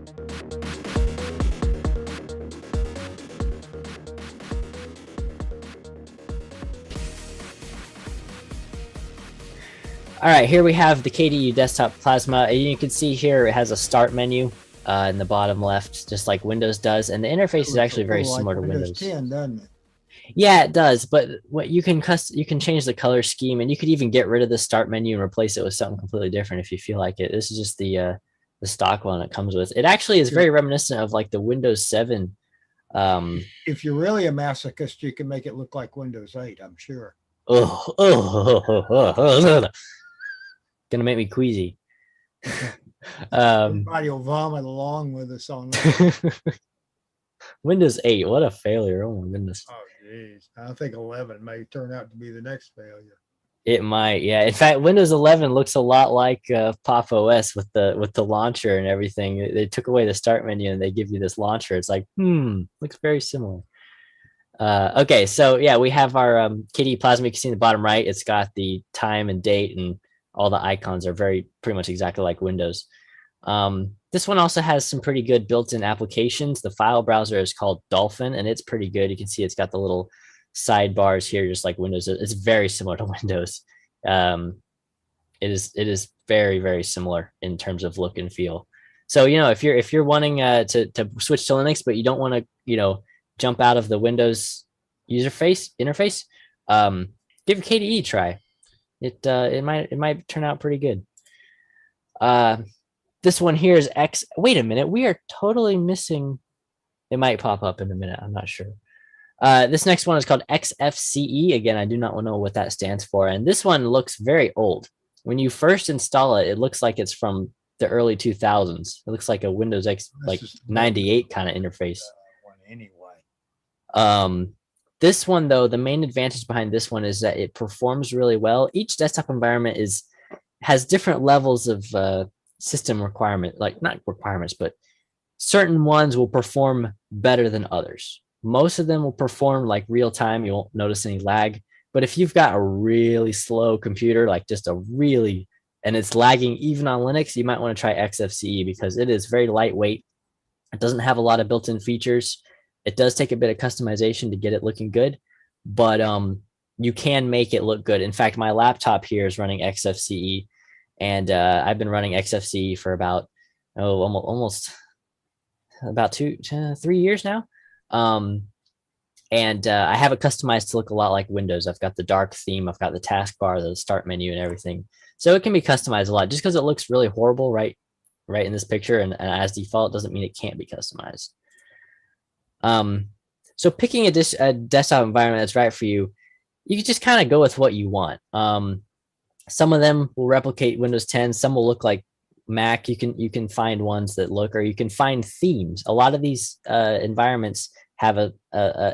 All right, here we have the KDE Desktop Plasma. You can see here it has a start menu in the bottom left, just like Windows does, and the interface is actually very similar to Windows 10, doesn't it? Yeah, it does. But what you can change the color scheme, and you could even get rid of the start menu and replace it with something completely different if you feel like it. This is just the stock one it comes with. It actually is very reminiscent of like the Windows 7. If you're really a masochist, you can make it look like Windows 8, I'm sure. Gonna make me queasy. Everybody will vomit along with us on that. Windows 8, what a failure. Oh my goodness. Oh geez. I think 11 may turn out to be the next failure. It might, yeah. In fact, Windows 11 looks a lot like Pop OS with the launcher and everything. They took away the start menu and they give you this launcher. It's like, looks very similar. Okay, so yeah, we have our KDE Plasma. You can see in the bottom right, it's got the time and date, and all the icons are pretty much exactly like Windows. This one also has some pretty good built-in applications. The file browser is called Dolphin, and it's pretty good. You can see it's got the little sidebars here, just like Windows. It's very similar to Windows. It is very, very similar in terms of look and feel. So, you know, if you're wanting to switch to Linux, but you don't want to, you know, jump out of the Windows interface, give KDE a try. It might turn out pretty good. This one here is X. Wait a minute, we are totally missing. It might pop up in a minute. I'm not sure. This next one is called XFCE. Again, I do not know what that stands for. And this one looks very old. When you first install it, it looks like it's from the early 2000s. It looks like a Windows X, like 98 kind of interface. Anyway. This one, though, the main advantage behind this one is that it performs really well. Each desktop environment has different levels of system requirement, like not requirements, but certain ones will perform better than others. Most of them will perform like real time. You won't notice any lag. But if you've got a really slow computer, like just and it's lagging even on Linux, you might want to try XFCE because it is very lightweight. It doesn't have a lot of built-in features. It does take a bit of customization to get it looking good, but you can make it look good. In fact, my laptop here is running XFCE, and I've been running XFCE for about almost about 3 years now. And I have it customized to look a lot like Windows. I've got the dark theme, I've got the taskbar, the start menu, and everything. So it can be customized a lot. Just because it looks really horrible right in this picture and as default doesn't mean it can't be customized. So picking a desktop environment that's right for you, you can just kind of go with what you want. Some of them will replicate Windows 10. Some will look like Mac. You can find ones that look, or you can find themes. A lot of these environments have a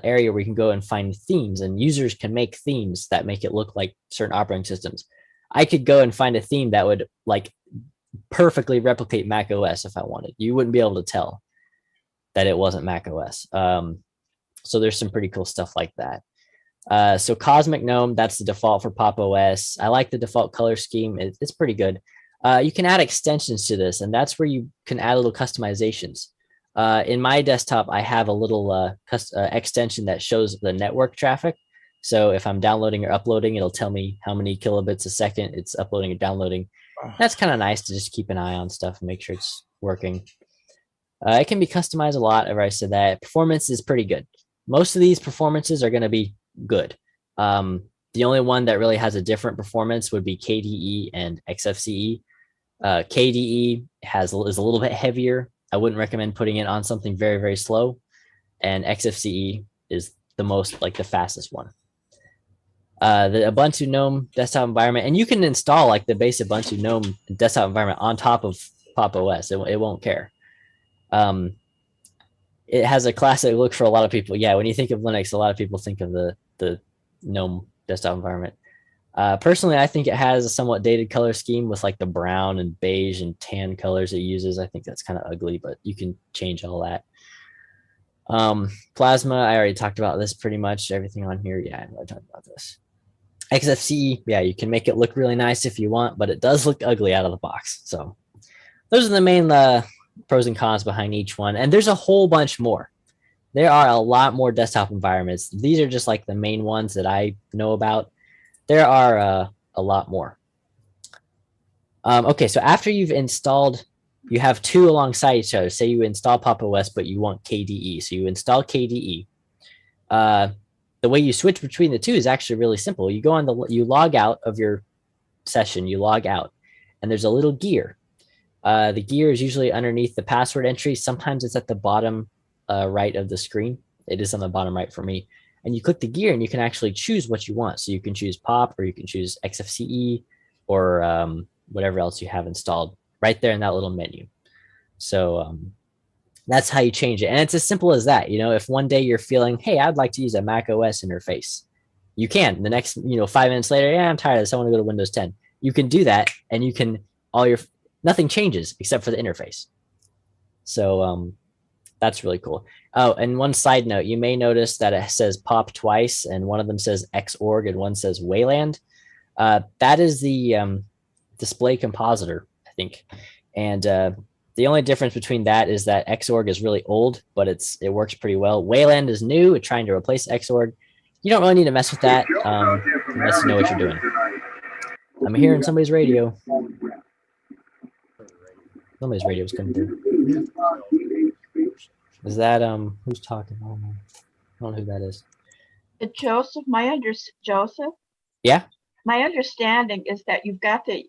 area where you can go and find themes, and users can make themes that make it look like certain operating systems. I could go and find a theme that would like perfectly replicate Mac OS if I wanted. You wouldn't be able to tell that it wasn't Mac OS. So there's some pretty cool stuff like that. So Cosmic Gnome, that's the default for Pop OS. I like the default color scheme. It's pretty good. You can add extensions to this, and that's where you can add little customizations. In my desktop, I have a little extension that shows the network traffic. So if I'm downloading or uploading, it'll tell me how many kilobits a second it's uploading or downloading. That's kind of nice to just keep an eye on stuff and make sure it's working. It can be customized a lot. I've already said that. Performance is pretty good. Most of these performances are going to be good. The only one that really has a different performance would be KDE and XFCE. KDE is a little bit heavier. I wouldn't recommend putting it on something very, very slow. And XFCE is the fastest one. The Ubuntu GNOME desktop environment, and you can install like the base Ubuntu GNOME desktop environment on top of Pop OS. It won't care. It has a classic look for a lot of people. Yeah, when you think of Linux, a lot of people think of the GNOME desktop environment. Personally, I think it has a somewhat dated color scheme with like the brown and beige and tan colors it uses. I think that's kind of ugly, but you can change all that. Plasma, I already talked about this pretty much. Everything on here, yeah, I already talked about this. XFCE, yeah, you can make it look really nice if you want, but it does look ugly out of the box. So those are the main pros and cons behind each one. And there's a whole bunch more. There are a lot more desktop environments. These are just like the main ones that I know about. There are a lot more. Okay, so after you've installed, you have two alongside each other. Say you install Pop! OS, but you want KDE. So you install KDE. The way you switch between the two is actually really simple. You go on you log out of your session, you log out, and there's a little gear. The gear is usually underneath the password entry. Sometimes it's at the bottom right of the screen. It is on the bottom right for me. And you click the gear and you can actually choose what you want. So you can choose POP, or you can choose XFCE, or whatever else you have installed right there in that little menu. So that's how you change it. And it's as simple as that. You know, if one day you're feeling, hey, I'd like to use a Mac OS interface, you can. The next, 5 minutes later, yeah, I'm tired of this, I want to go to Windows 10. You can do that, and you can, nothing changes except for the interface. So that's really cool. Oh, and one side note, you may notice that it says POP twice, and one of them says Xorg and one says Wayland. That is the display compositor, I think. And the only difference between that is that Xorg is really old, but it works pretty well. Wayland is new, trying to replace Xorg. You don't really need to mess with that unless you know what you're doing. I'm hearing somebody's radio. Somebody's radio is coming through. Is that who's talking? I don't know who that is. Joseph, Joseph? Yeah. My understanding is that you've got the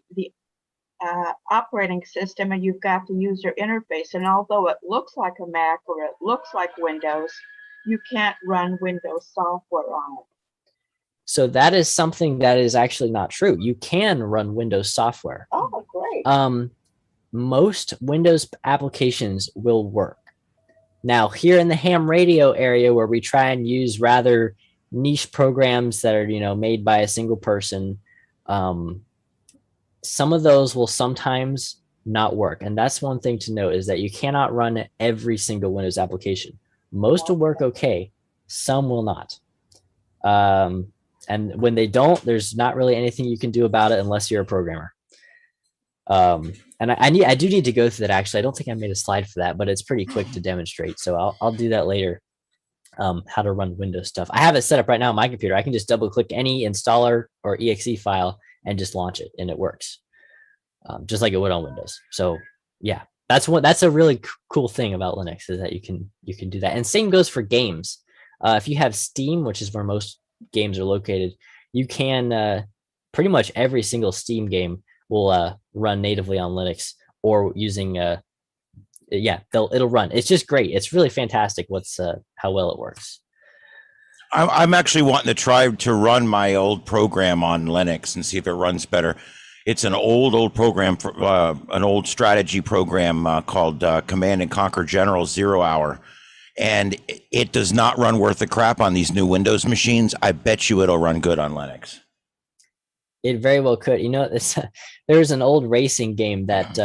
operating system and you've got the user interface, and although it looks like a Mac or it looks like Windows, you can't run Windows software on it. So that is something that is actually not true. You can run Windows software. Oh, great. Most Windows applications will work. Now, here in the ham radio area, where we try and use rather niche programs that are, made by a single person, some of those will sometimes not work. And that's one thing to note, is that you cannot run every single Windows application. Most will work okay. Some will not. And when they don't, there's not really anything you can do about it unless you're a programmer. And I do need to go through that. Actually, I don't think I made a slide for that, but it's pretty quick to demonstrate. So I'll do that later. How to run Windows stuff. I have it set up right now on my computer. I can just double click any installer or exe file and just launch it, and it works just like it would on Windows. So yeah, that's a really cool thing about Linux, is that you can do that. And same goes for games. If you have Steam, which is where most games are located, you can pretty much every single Steam game will run natively on Linux, or using it'll run. It's just great. It's really fantastic how well it works. I'm actually wanting to try to run my old program on Linux and see if it runs better. It's an old program, for an old strategy program called Command and Conquer General 0 Hour. And it does not run worth the crap on these new Windows machines. I bet you it'll run good on Linux. It very well could. There's an old racing game that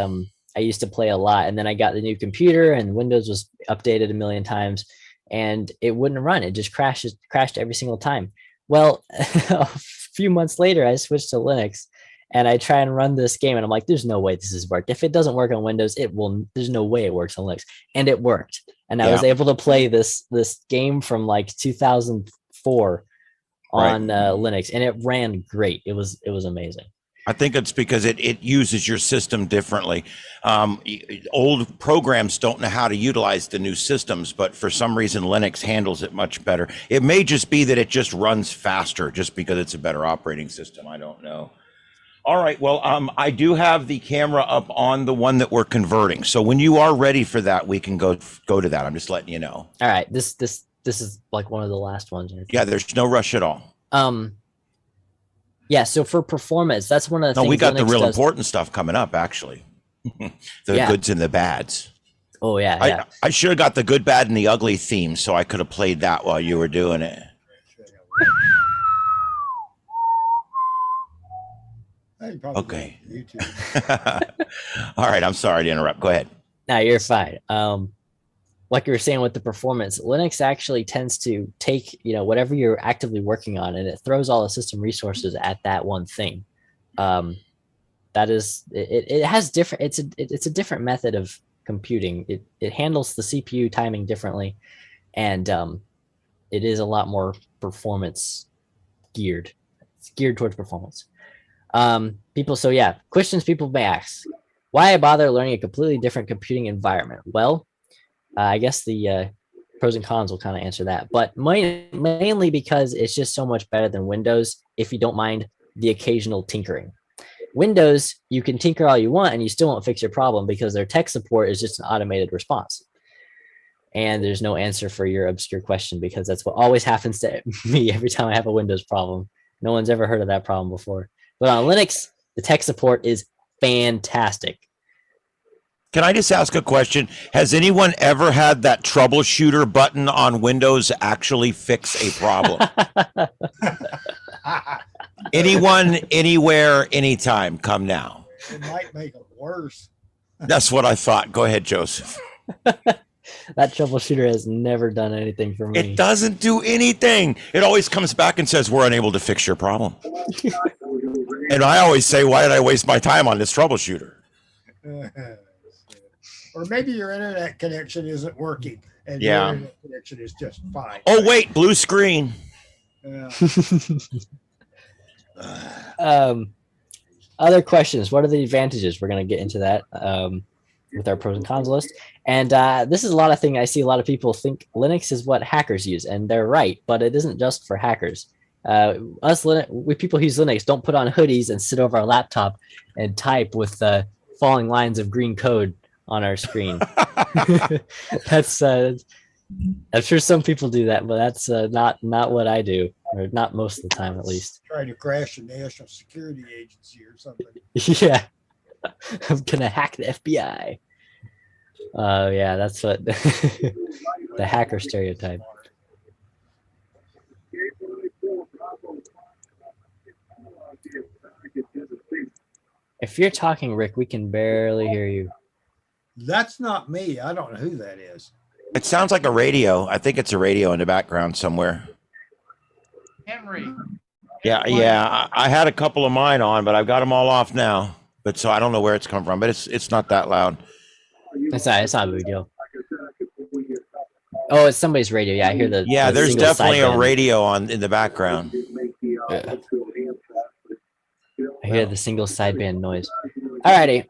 I used to play a lot, and then I got the new computer and Windows was updated a million times, and it wouldn't run. It just crashed every single time. Well, a few months later, I switched to Linux, and I try and run this game, and I'm like, there's no way this has worked. If it doesn't work on Windows, there's no way it works on Linux. And it worked. And I was able to play this game from like 2004 on Linux, and it ran great. It was amazing. I think it's because it uses your system differently. Old programs don't know how to utilize the new systems, but for some reason, Linux handles it much better. It may just be that it just runs faster just because it's a better operating system. I don't know. All right. Well, I do have the camera up on the one that we're converting. So when you are ready for that, we can go to that. I'm just letting you know. All right. This is like one of the last ones. Yeah, there's no rush at all. Yeah, so for performance, that's one of the things. No, we got Linux the real does. important stuff coming up, actually. The goods and the bads. Oh, yeah. I should have got the good, bad, and the ugly theme, so I could have played that while you were doing it. Okay. All right, I'm sorry to interrupt. Go ahead. No, you're fine. Like you were saying with the performance, Linux actually tends to take, whatever you're actively working on, and it throws all the system resources at that one thing. That is, it has different, it's a different method of computing. It handles the CPU timing differently, and it is a lot more performance geared. It's geared towards performance. Questions people may ask: why bother learning a completely different computing environment? Well, I guess the pros and cons will kind of answer that, but mainly because it's just so much better than Windows if you don't mind the occasional tinkering. Windows, you can tinker all you want and you still won't fix your problem because their tech support is just an automated response. And there's no answer for your obscure question because that's what always happens to me every time I have a Windows problem. No one's ever heard of that problem before. But on Linux, the tech support is fantastic. Can I just ask a question? Has anyone ever had that troubleshooter button on Windows actually fix a problem? Anyone, anywhere, anytime, come now. It might make it worse. That's what I thought. Go ahead, Joseph. That troubleshooter has never done anything for me. It doesn't do anything. It always comes back and says, we're unable to fix your problem. And I always say, why did I waste my time on this troubleshooter? Or maybe your internet connection isn't working and Yeah. your internet connection is just fine. Oh, wait, blue screen. Other questions. What are the advantages? We're going to get into that with our pros and cons list. And this is a lot of things. I see a lot of people think Linux is what hackers use, and they're right, but it isn't just for hackers. We people who use Linux don't put on hoodies and sit over our laptop and type with falling lines of green code on our screen. That's I'm sure some people do that, but that's not what I do, or not most of the time, at least. Trying to crash a national security agency or something. Yeah, I'm gonna hack the FBI. Yeah, that's what the hacker stereotype. If you're talking, Rick, we can barely hear you. That's not me. I don't know who that is. It sounds like a radio. I think it's a radio in the background somewhere. Henry. Yeah. I had a couple of mine on, but I've got them all off now. But so I don't know where it's come from, but it's not that loud. It's not a big deal. Oh, it's somebody's radio. Yeah, I hear the. Yeah, the there's single definitely a sideband. radio on in the background. Yeah. I hear the single sideband noise. Alrighty.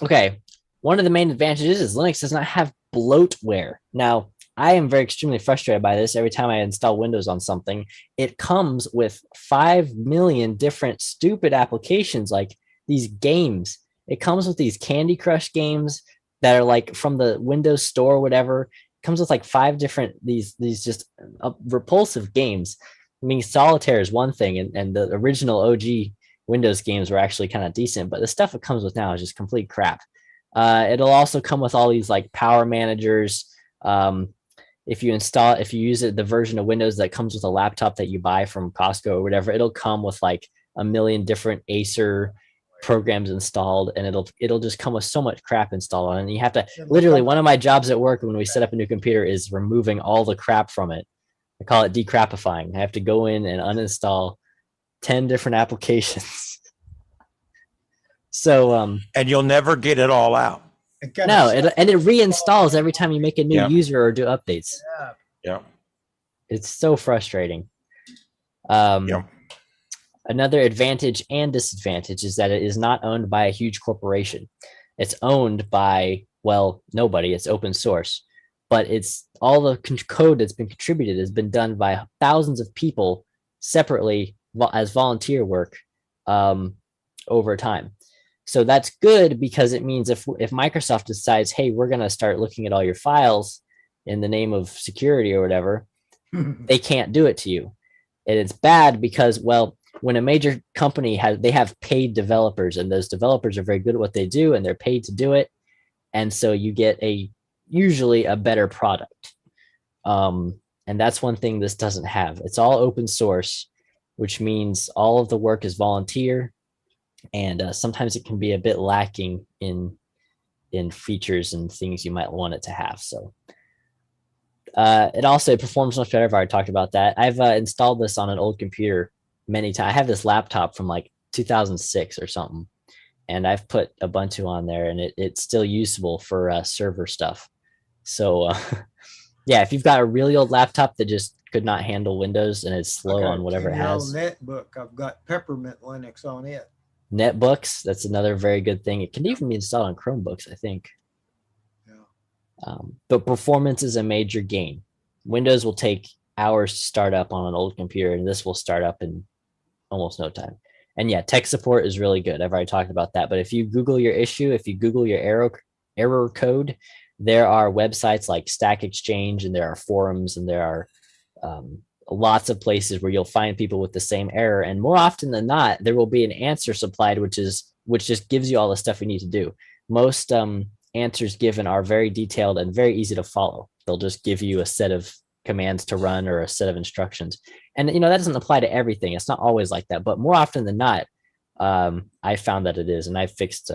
Okay. One of the main advantages is Linux does not have bloatware. Now, I am very extremely frustrated by this. Every time I install Windows on something, it comes with 5 million different stupid applications like these games. It comes with these Candy Crush games that are like from the Windows Store or whatever. It comes with like 5 different these just repulsive games. I mean, Solitaire is one thing, and the original OG Windows games were actually kind of decent, but the stuff it comes with now is just complete crap. It'll also come with all these like power managers. If you use the version of Windows that comes with a laptop that you buy from Costco or whatever, it'll come with like a million different Acer programs installed, and it'll just come with so much crap installed. And you have to literally, one of my jobs at work when we set up a new computer is removing all the crap from it. I call it decrapifying. I have to go in and uninstall 10 different applications. So And you'll never get it all out. It reinstalls every time you make a new Yeah. user or do updates. Yeah. It's so frustrating. Yeah. Another advantage and disadvantage is that it is not owned by a huge corporation. It's owned by, well, nobody. It's open source, but it's all the code that's been contributed has been done by thousands of people separately as volunteer work over time. So that's good because it means if Microsoft decides, hey, we're going to start looking at all your files in the name of security or whatever, they can't do it to you. And it's bad because, well, when a major company they have paid developers, and those developers are very good at what they do and they're paid to do it. And so you get usually a better product. And that's one thing this doesn't have. It's all open source, which means all of the work is volunteer. And sometimes it can be a bit lacking in features and things you might want it to have. So it also performs much better. I've already talked about that. I've installed this on an old computer many times. I have this laptop from like 2006 or something, and I've put Ubuntu on there, and it's still usable for server stuff. So yeah, if you've got a really old laptop that just could not handle Windows and it's slow on whatever it has. Netbook. I've got Peppermint Linux on it. Netbooks, that's another very good thing. It can even be installed on Chromebooks, I think. Yeah. But performance is a major gain. Windows will take hours to start up on an old computer, and this will start up in almost no time. And yeah, tech support is really good. I've already talked about that. But if you Google your issue, if you Google your error code, there are websites like Stack Exchange, and there are forums, and there are lots of places where you'll find people with the same error. And more often than not, there will be an answer supplied, which just gives you all the stuff you need to do. Most answers given are very detailed and very easy to follow. They'll just give you a set of commands to run or a set of instructions. And that doesn't apply to everything. It's not always like that, but more often than not, I found that it is, and I've fixed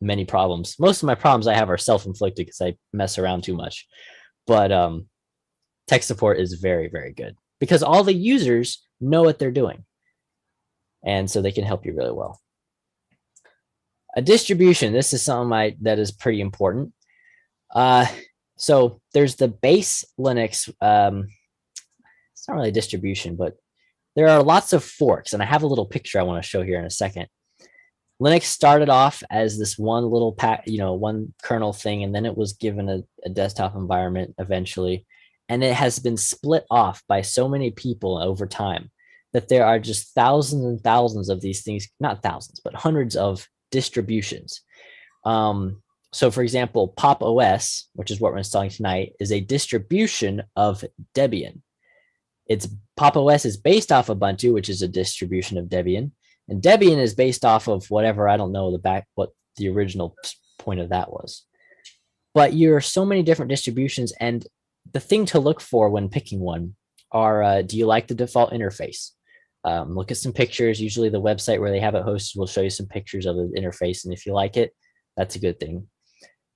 many problems. Most of my problems I have are self-inflicted because I mess around too much. But tech support is very, very good because all the users know what they're doing. And so they can help you really well. A distribution. This is something that is pretty important. So there's the base Linux. It's not really a distribution, but there are lots of forks, and I have a little picture I want to show here in a second. Linux started off as this one little one kernel thing, and then it was given a desktop environment eventually, and it has been split off by so many people over time that there are just thousands and thousands of these things, not thousands, but hundreds of distributions. So for example, Pop! OS, which is what we're installing tonight, is a distribution of Debian. Pop! OS is based off Ubuntu, which is a distribution of Debian. And Debian is based off of whatever, I don't know what the original point of that was. But there are so many different distributions, and the thing to look for when picking one are, do you like the default interface? Look at some pictures. Usually the website where they have it hosted will show you some pictures of the interface, and if you like it, that's a good thing.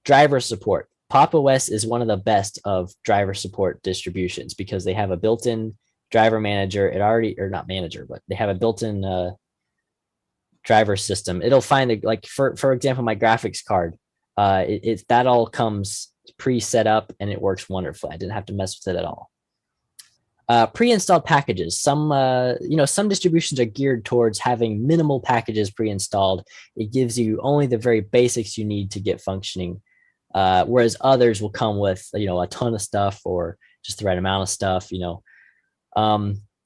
Driver support. Pop! OS is one of the best of driver support distributions because they have a built-in driver manager. Or not manager, but they have a built-in driver system. It'll find like for example, my graphics card. That all comes pre-set up and it works wonderfully. I didn't have to mess with it at all. Pre-installed packages. Some distributions are geared towards having minimal packages pre-installed. It gives you only the very basics you need to get functioning. Whereas others will come with, a ton of stuff or just the right amount of stuff,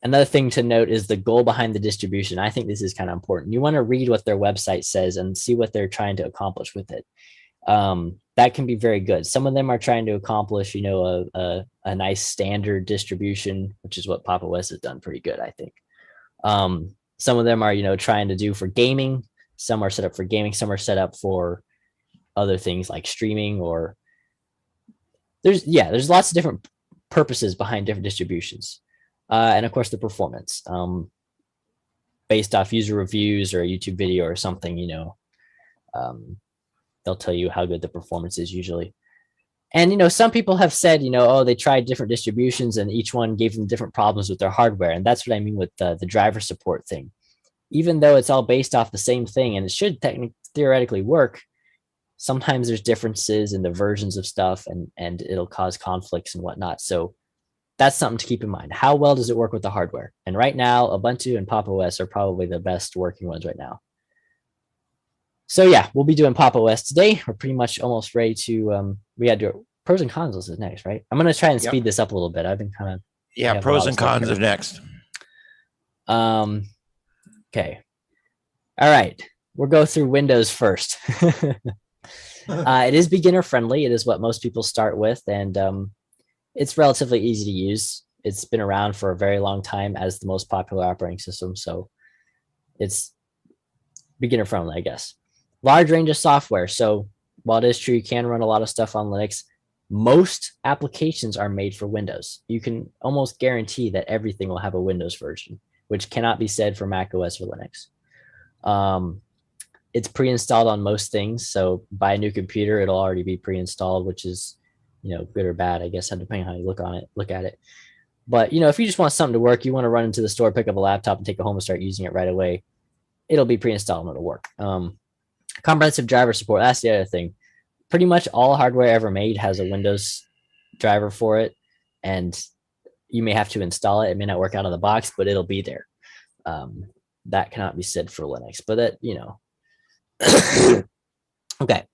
Another thing to note is the goal behind the distribution. I think this is kind of important. You want to read what their website says and see what they're trying to accomplish with it. That can be very good. Some of them are trying to accomplish, a nice standard distribution, which is what Pop! OS has done pretty good, I think. Some of them are, trying to do for gaming. Some are set up for gaming. Some are set up for other things like streaming, or there's lots of different purposes behind different distributions. And of course the performance, based off user reviews or a YouTube video or something, they'll tell you how good the performance is usually. And, some people have said, they tried different distributions and each one gave them different problems with their hardware. And that's what I mean with the driver support thing. Even though it's all based off the same thing and it should theoretically work, sometimes there's differences in the versions of stuff and it'll cause conflicts and whatnot. So that's something to keep in mind. How well does it work with the hardware? And right now, Ubuntu and Pop! OS are probably the best working ones right now. So yeah, we'll be doing Pop! OS today. We're pretty much almost ready to, we got to do pros and cons is next, right? I'm going to try and speed this up a little bit. I've been kind of. Yeah, pros and cons are next. Okay. All right. We'll go through Windows first. It is beginner friendly. It is what most people start with. And it's relatively easy to use. It's been around for a very long time as the most popular operating system. So it's beginner friendly, I guess. Large range of software. So while it is true, you can run a lot of stuff on Linux, most applications are made for Windows. You can almost guarantee that everything will have a Windows version, which cannot be said for Mac OS or Linux. It's pre-installed on most things. So buy a new computer, it'll already be pre-installed, which is, good or bad, I guess, depending on how you look at it. But, if you just want something to work, you want to run into the store, pick up a laptop and take it home and start using it right away, it'll be pre-installed and it'll work. Comprehensive driver support. That's the other thing. Pretty much all hardware ever made has a Windows driver for it, and you may have to install it. It may not work out of the box, but it'll be there. That cannot be said for Linux, but that, you know. Okay.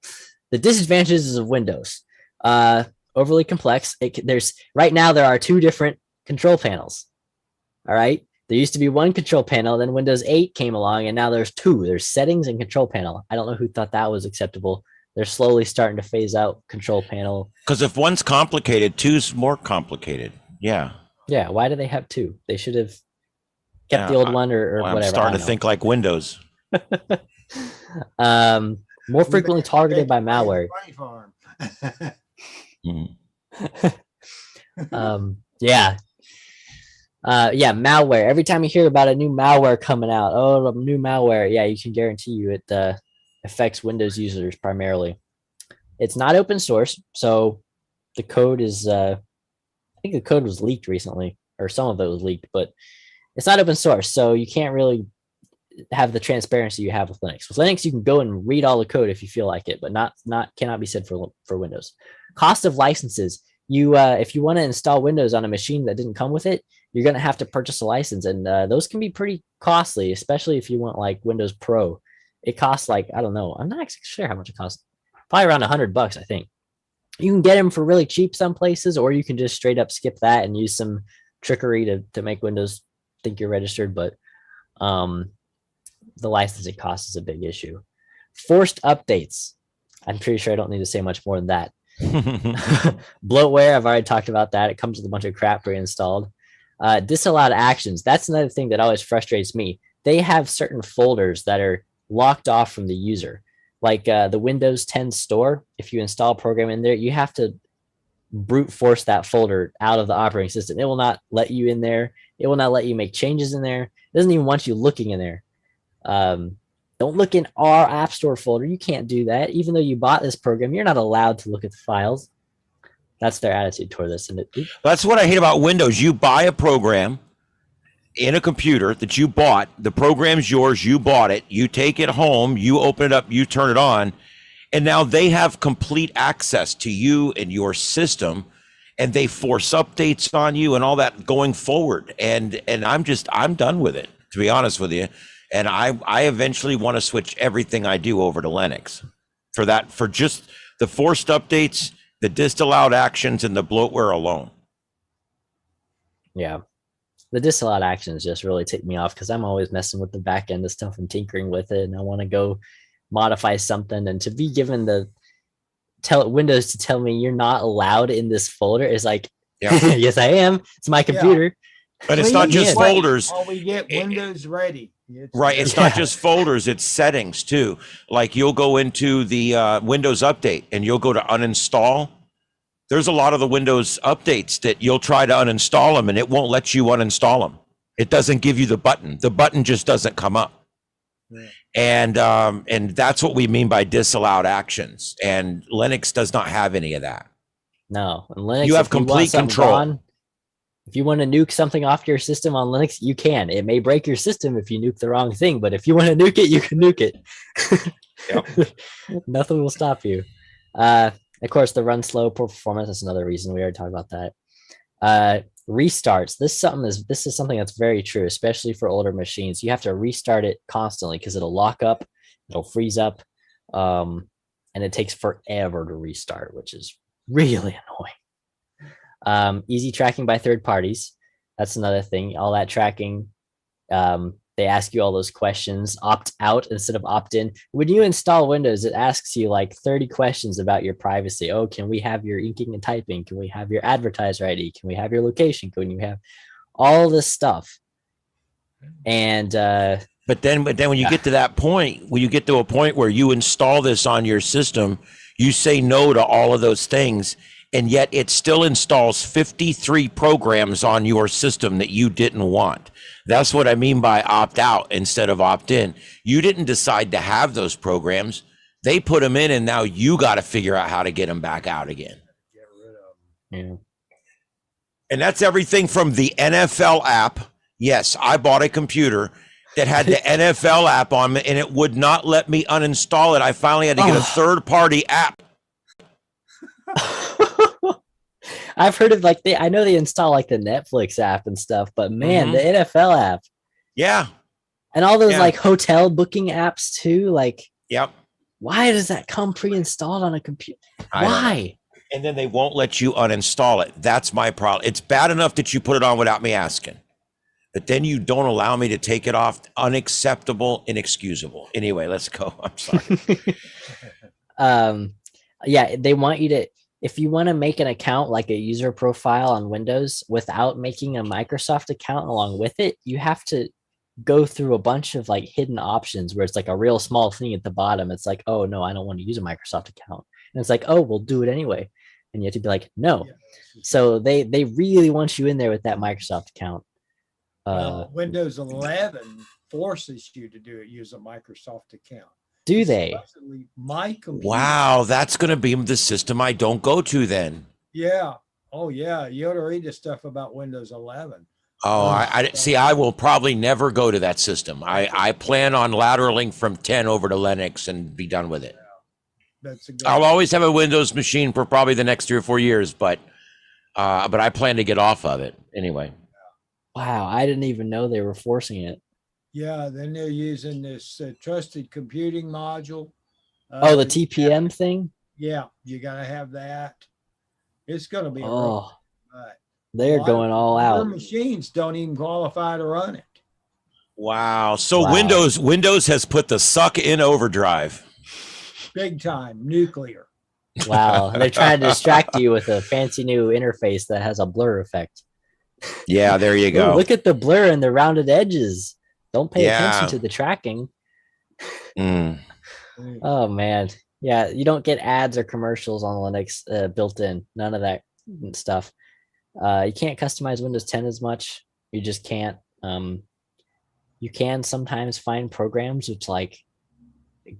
The disadvantages of Windows. Overly complex. There's right now there are 2 different control panels. All right. There used to be 1 control panel, then Windows 8 came along, and now there's 2. There's settings and control panel. I don't know who thought that was acceptable. They're slowly starting to phase out control panel. Because if one's complicated, two's more complicated. Yeah. Yeah. Why do they have 2? They should have kept the old one or well, whatever. I'm starting to think like Windows. More frequently targeted by malware. Yeah. Yeah, malware. Every time you hear about a new malware coming out, oh, new malware, yeah, you can guarantee you it affects Windows users primarily. It's not open source, so the code is I think the code was leaked recently, or some of it was leaked, but it's not open source, so you can't really have the transparency you have with Linux. With Linux, you can go and read all the code if you feel like it, but cannot be said for Windows. Cost of licenses. You if you want to install Windows on a machine that didn't come with it, you're going to have to purchase a license, and those can be pretty costly, especially if you want like Windows Pro. It costs like, I don't know, I'm not actually sure how much it costs. Probably around $100, I think. You can get them for really cheap some places, or you can just straight up skip that and use some trickery to make Windows think you're registered. But the licensing cost is a big issue. Forced updates. I'm pretty sure I don't need to say much more than that. Bloatware, I've already talked about that. It comes with a bunch of crap pre-installed. Disallowed actions. That's another thing that always frustrates me. They have certain folders that are locked off from the user. Like the Windows 10 store, if you install a program in there, you have to brute force that folder out of the operating system. It will not let you in there. It will not let you make changes in there. It doesn't even want you looking in there. Don't look in our App Store folder. You can't do that. Even though you bought this program, you're not allowed to look at the files. That's their attitude toward this. And that's what I hate about Windows. You buy a program in a computer that you bought. The program's yours. You bought it. You take it home. You open it up. You turn it on. And now they have complete access to you and your system. And they force updates on you and all that going forward. And I'm done with it, to be honest with you. And I eventually want to switch everything I do over to Linux for just the forced updates, the disallowed actions, and the bloatware alone. Yeah. The disallowed actions just really tick me off because I'm always messing with the back end of stuff and tinkering with it. And I want to go modify something, and to be given Windows to tell me you're not allowed in this folder is like, yeah. Yes, I am. It's my computer. Yeah. But it's not just folders. While we get Windows ready. Right. It's not just folders, it's settings too. Like you'll go into the Windows update and you'll go to uninstall. There's a lot of the Windows updates that you'll try to uninstall them and it won't let you uninstall them. It doesn't give you the button. The button just doesn't come up. Yeah. And that's what we mean by disallowed actions. And Linux does not have any of that. No. And Linux, you have complete control. If you want to nuke something off your system on Linux, you can. It may break your system if you nuke the wrong thing, but if you want to nuke it, you can nuke it. Yep. Nothing will stop you. Of course, the run slow, poor performance. That's another reason we already talked about that. Restarts. This is something that's very true, especially for older machines. You have to restart it constantly because it'll lock up, it'll freeze up, and it takes forever to restart, which is really annoying. Easy tracking by third parties. That's another thing. All that tracking, they ask you all those questions. Opt out instead of opt in. When you install Windows, it asks you like 30 questions about your privacy. Oh, can we have your inking and typing? Can we have your advertiser ID? Can we have your location? Can you have all this stuff? And but then when you get to that point, when you get to a point where you install this on your system, you say no to all of those things. And yet it still installs 53 programs on your system that you didn't want. That's what I mean by opt out instead of opt in. You didn't decide to have those programs. They put them in, and now you got to figure out how to get them back out again. Get rid of them. Yeah. And that's everything from the NFL app. Yes, I bought a computer that had the NFL app on it, and it would not let me uninstall it. I finally had to get a third-party app. I've heard of like I know they install like the Netflix app and stuff, but man, the NFL app. Yeah. And all those like hotel booking apps too. Like, yep. Why does that come pre-installed on a computer? Why? And then they won't let you uninstall it. That's my problem. It's bad enough that you put it on without me asking, but then you don't allow me to take it off. Unacceptable, inexcusable. Anyway, let's go. I'm sorry. Yeah, they want you to, if you want to make an account like a user profile on Windows without making a Microsoft account along with it, you have to go through a bunch of like hidden options where it's like a real small thing at the bottom. It's like, oh no, I don't want to use a Microsoft account. And it's like, oh, we'll do it anyway. And you have to be like, no. So they really want you in there with that Microsoft account. Windows 11 forces you to use a Microsoft account. Do they? My computer. Wow, that's going to be the system I don't go to then. Yeah. Oh yeah. You ought to read the stuff about Windows 11. Oh, I see. I will probably never go to that system. I plan on lateraling from 10 over to Linux and be done with it. That's a good I'll always have a Windows machine for probably the next 3 or 4 years, but I plan to get off of it anyway. Wow, I didn't even know they were forcing it. Yeah, then they're using this trusted computing module. Oh, the TPM thing? Yeah, you got to have that. It's going to be a Oh, but they're going all your out. machines don't even qualify to run it. Wow. So Wow. Windows has put the suck in overdrive. Big time, nuclear. Wow, they're trying to distract you with a fancy new interface that has a blur effect. Yeah, there you go. Ooh, look at the blur and the rounded edges. Don't pay Yeah. attention to the tracking. Mm. Oh man, yeah, you don't get ads or commercials on Linux built in. None of that stuff. You can't customize Windows 10 as much. You just can't. You can sometimes find programs which like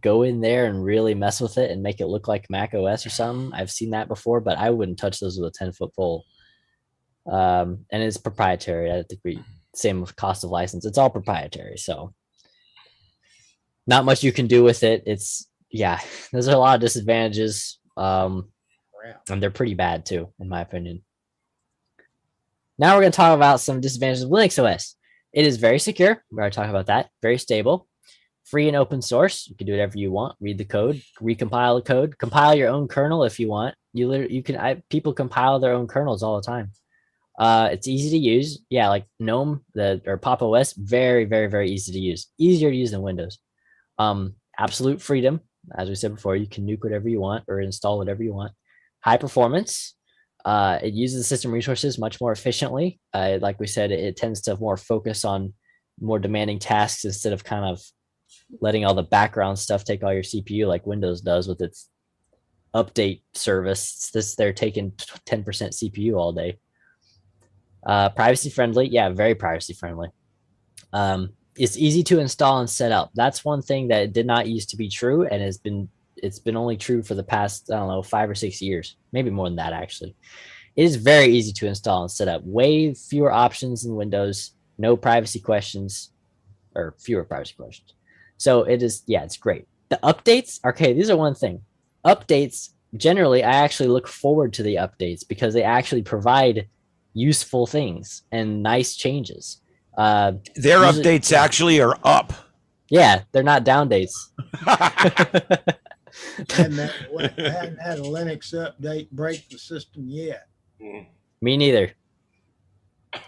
go in there and really mess with it and make it look like Mac OS or something. I've seen that before, but I wouldn't touch those with a 10-foot pole. And it's proprietary. I think same with cost of license. It's all proprietary, so not much you can do with it. It's there's a lot of disadvantages, and they're pretty bad too, in my opinion. Now we're going to talk about some disadvantages of Linux OS. It is very secure. We're going to talk about that. Very stable, free and open source. You can do whatever you want. Read the code, recompile the code, compile your own kernel if you want. People compile their own kernels all the time. It's easy to use. Yeah, like GNOME or Pop OS, very, very, very easy to use. Easier to use than Windows. Absolute freedom. As we said before, you can nuke whatever you want or install whatever you want. High performance. It uses the system resources much more efficiently. Like we said, it tends to more focus on more demanding tasks instead of kind of letting all the background stuff take all your CPU like Windows does with its update service. They're taking 10% CPU all day. Privacy friendly. Yeah, very privacy friendly. It's easy to install and set up. That's one thing that did not used to be true, and it's been only true for the past, I don't know, 5 or 6 years, maybe more than that actually. It is very easy to install and set up. Way fewer options than Windows. No privacy questions, or fewer privacy questions. So it is, it's great. The updates, okay, these are one thing. Updates, generally, I actually look forward to the updates because they actually provide useful things and nice changes. Their updates actually are up. Yeah, they're not down dates. I hadn't had a Linux update break the system yet. Me neither.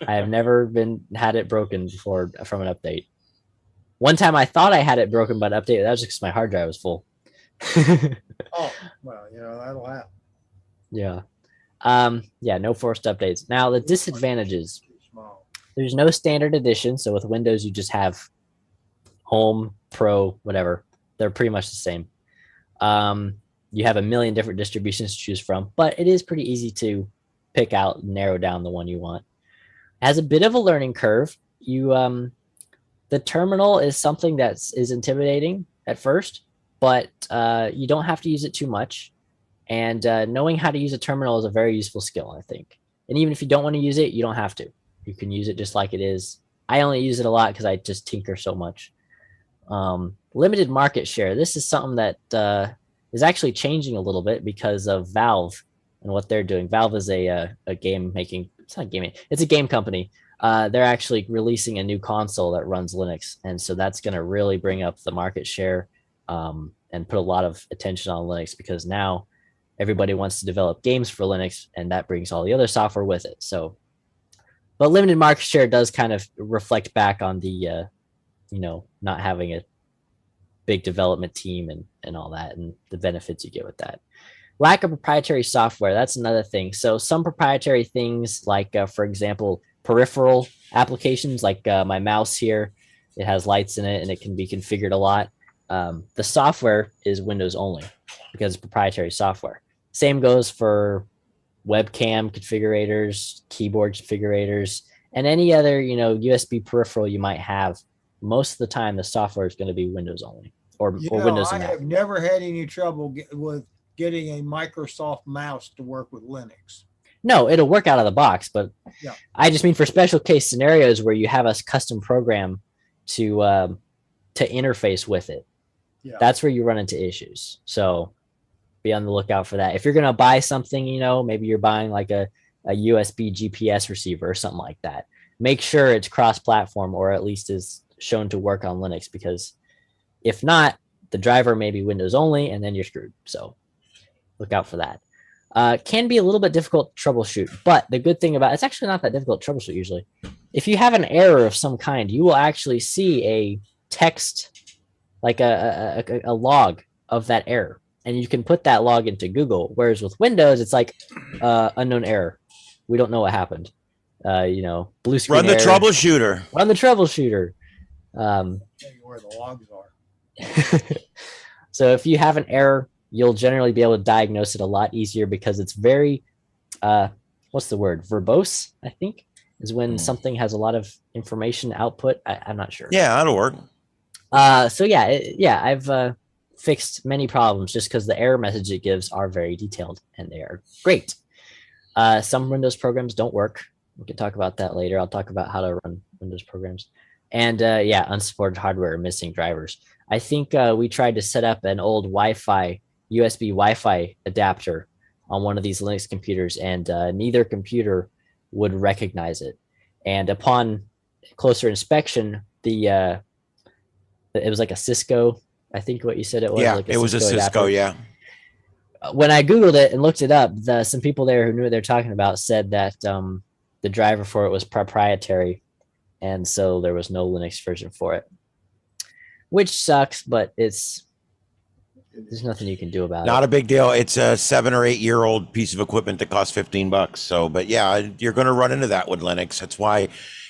I have never had it broken before from an update. One time I thought I had it broken by an update. That was just because my hard drive was full. Oh, well, that'll happen. Yeah. No forced updates. Now the disadvantages. There's no standard edition. So with Windows, you just have Home, Pro, whatever. They're pretty much the same. You have a million different distributions to choose from, but it is pretty easy to pick out and narrow down the one you want. It has a bit of a learning curve. The terminal is something that is intimidating at first, but you don't have to use it too much. And knowing how to use a terminal is a very useful skill, I think. And even if you don't want to use it, you don't have to. You can use it just like it is. I only use it a lot because I just tinker so much. Limited market share. This is something that is actually changing a little bit because of Valve and what they're doing. Valve is a game making. It's not gaming. It's a game company. They're actually releasing a new console that runs Linux, and so that's going to really bring up the market share and put a lot of attention on Linux because now everybody wants to develop games for Linux, and that brings all the other software with it. So, but limited market share does kind of reflect back on the not having a big development team and all that, and the benefits you get with that. Lack of proprietary software, that's another thing. So some proprietary things like, for example, peripheral applications like my mouse here, it has lights in it and it can be configured a lot. The software is Windows only because it's proprietary software. Same goes for webcam configurators, keyboard configurators, and any other USB peripheral you might have. Most of the time, the software is going to be Windows only or Windows and I Mac. have never had any trouble with getting a Microsoft mouse to work with Linux. No, it'll work out of the box, but yeah. I just mean for special case scenarios where you have a custom program to interface with it. Yeah. That's where you run into issues. So be on the lookout for that. If you're going to buy something, maybe you're buying like a USB GPS receiver or something like that, make sure it's cross-platform or at least is shown to work on Linux, because if not, the driver may be Windows only and then you're screwed. So look out for that. Can be a little bit difficult to troubleshoot, but the good thing about it's actually not that difficult to troubleshoot usually. If you have an error of some kind, you will actually see a text, like a log of that error, and you can put that log into Google. Whereas with Windows, it's like unknown error. We don't know what happened. Blue screen. Run the error. troubleshooter. Run the troubleshooter. Tell you where the logs are. So if you have an error, you'll generally be able to diagnose it a lot easier because it's very, what's the word? Verbose, I think, is when something has a lot of information output. I'm not sure. Yeah, that'll work. So I've fixed many problems just because the error message it gives are very detailed and they are great. Some Windows programs don't work. We can talk about that later. I'll talk about how to run Windows programs. And unsupported hardware or missing drivers. I think we tried to set up an old USB Wi-Fi adapter on one of these Linux computers, and neither computer would recognize it. And upon closer inspection, it was like a Cisco. I think what you said it was. Yeah, like it was a Cisco. Adapter. Yeah. When I Googled it and looked it up, some people there who knew what they're talking about said that the driver for it was proprietary. And so there was no Linux version for it, which sucks, but there's nothing you can do about it. Not a big deal. It's a 7 or 8 year old piece of equipment that costs $15. So, but yeah, you're going to run into that with Linux. That's why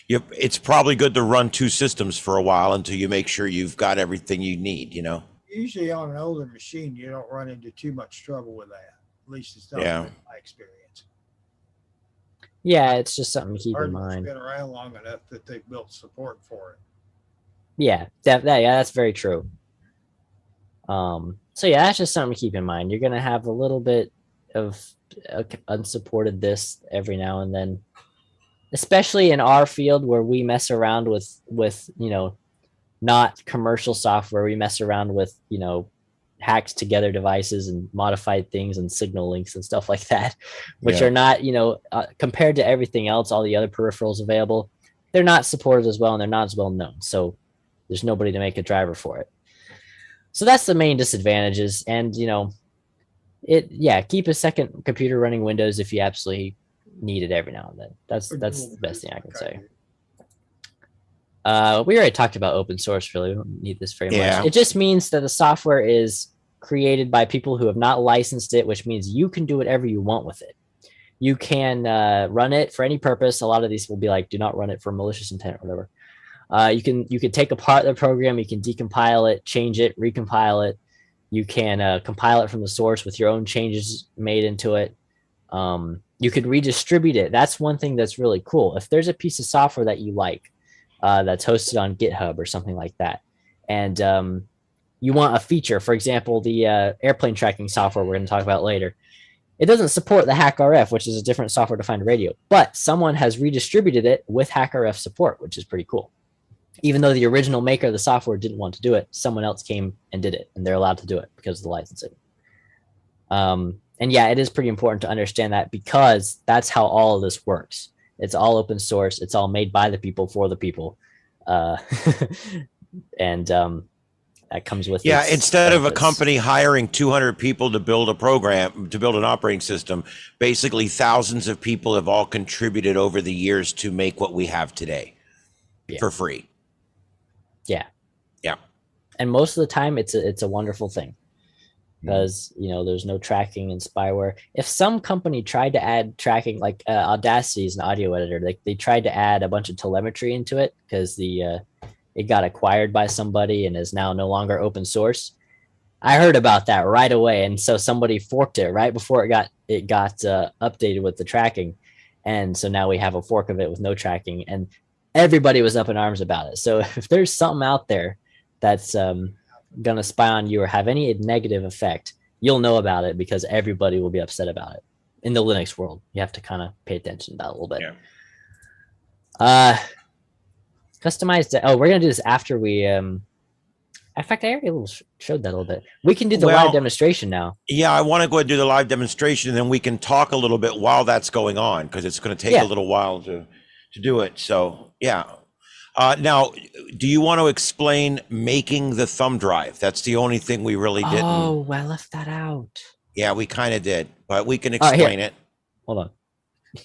it's probably good to run 2 systems for a while until you make sure you've got everything you need, Usually on an older machine, you don't run into too much trouble with that. At least it's not in my experience. Yeah, it's just something to keep in mind. It's been around long enough that they've built support for it. Yeah, that's very true. So yeah, that's just something to keep in mind. You're gonna have a little bit of unsupported this every now and then, especially in our field where we mess around with not commercial software. We mess around with hacked together devices and modified things and signal links and stuff like that, which are not, compared to everything else, all the other peripherals available, they're not supported as well and they're not as well known. So there's nobody to make a driver for it. So that's the main disadvantages. And, keep a second computer running Windows if you absolutely need it every now and then. That's the best thing I can say. We already talked about open source, really. We don't need this very much. It just means that the software is created by people who have not licensed it, which means you can do whatever you want with it. You can run it for any purpose. A lot of these will be like, do not run it for malicious intent or whatever. You can take apart the program, you can decompile it, change it, recompile it. You can compile it from the source with your own changes made into it. You could redistribute it. That's one thing that's really cool. If there's a piece of software that you like, that's hosted on GitHub or something like that, and you want a feature, for example, the airplane tracking software we're going to talk about later, It doesn't support the HackRF, which is a different software-defined radio, but someone has redistributed it with HackRF support, which is pretty cool. Even though the original maker of the software didn't want to do it, someone else came and did it, and they're allowed to do it because of the licensing. And yeah, it is pretty important to understand that, because that's how all of this works. It's all open source. It's all made by the people for the people. And that comes with instead of a benefits. company hiring 200 people to build a program, to build an operating system, basically thousands of people have all contributed over the years to make what we have today for free. Yeah. And most of the time it's a wonderful thing, because there's no tracking and spyware. If some company tried to add tracking, like Audacity is an audio editor, they tried to add a bunch of telemetry into it because it got acquired by somebody and is now no longer open source. I heard about that right away, and so somebody forked it right before it got updated with the tracking, and so now we have a fork of it with no tracking, and everybody was up in arms about it. So if there's something out there that's gonna spy on you or have any negative effect, you'll know about it, because everybody will be upset about it. In the Linux world, you have to kind of pay attention to that a little bit. Customized. Oh, we're gonna do this after we. In fact, I already showed that a little bit. We can do the live demonstration now. Yeah, I want to go ahead and do the live demonstration, and then we can talk a little bit while that's going on, because it's going to take a little while to do it. So yeah. Now, do you want to explain making the thumb drive? That's the only thing we really didn't. Oh, I left that out. Yeah, we kind of did, but we can explain it. Hold on.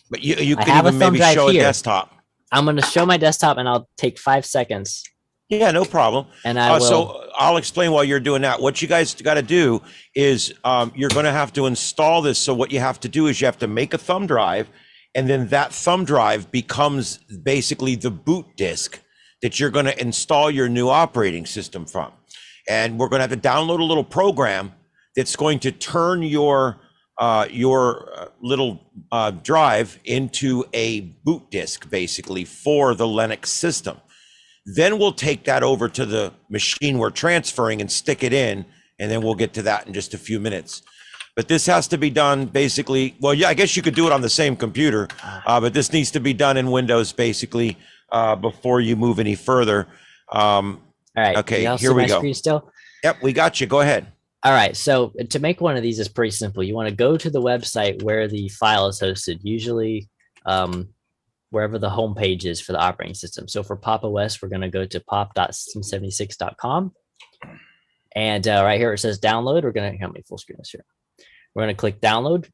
But you can even maybe show a desktop. I'm going to show my desktop, and I'll take 5 seconds. Yeah, no problem. And I will. So I'll explain while you're doing that. What you guys got to do is you're going to have to install this. So what you have to do is you have to make a thumb drive, and then that thumb drive becomes basically the boot disk that you're going to install your new operating system from. And we're going to have to download a little program that's going to turn your little drive into a boot disk, basically, for the Linux system. Then we'll take that over to the machine we're transferring and stick it in, and then we'll get to that in just a few minutes. But this has to be done basically, well, yeah, I guess you could do it on the same computer, but this needs to be done in Windows basically before you move any further. All right. Okay, here we go. Screen still? Yep, we got you. Go ahead. All right. So to make one of these is pretty simple. You want to go to the website where the file is hosted, usually wherever the home page is for the operating system. So for Pop! OS, we're going to go to pop.system76.com. And right here, it says download. We're going to, how many full screen is here? We're going to click download.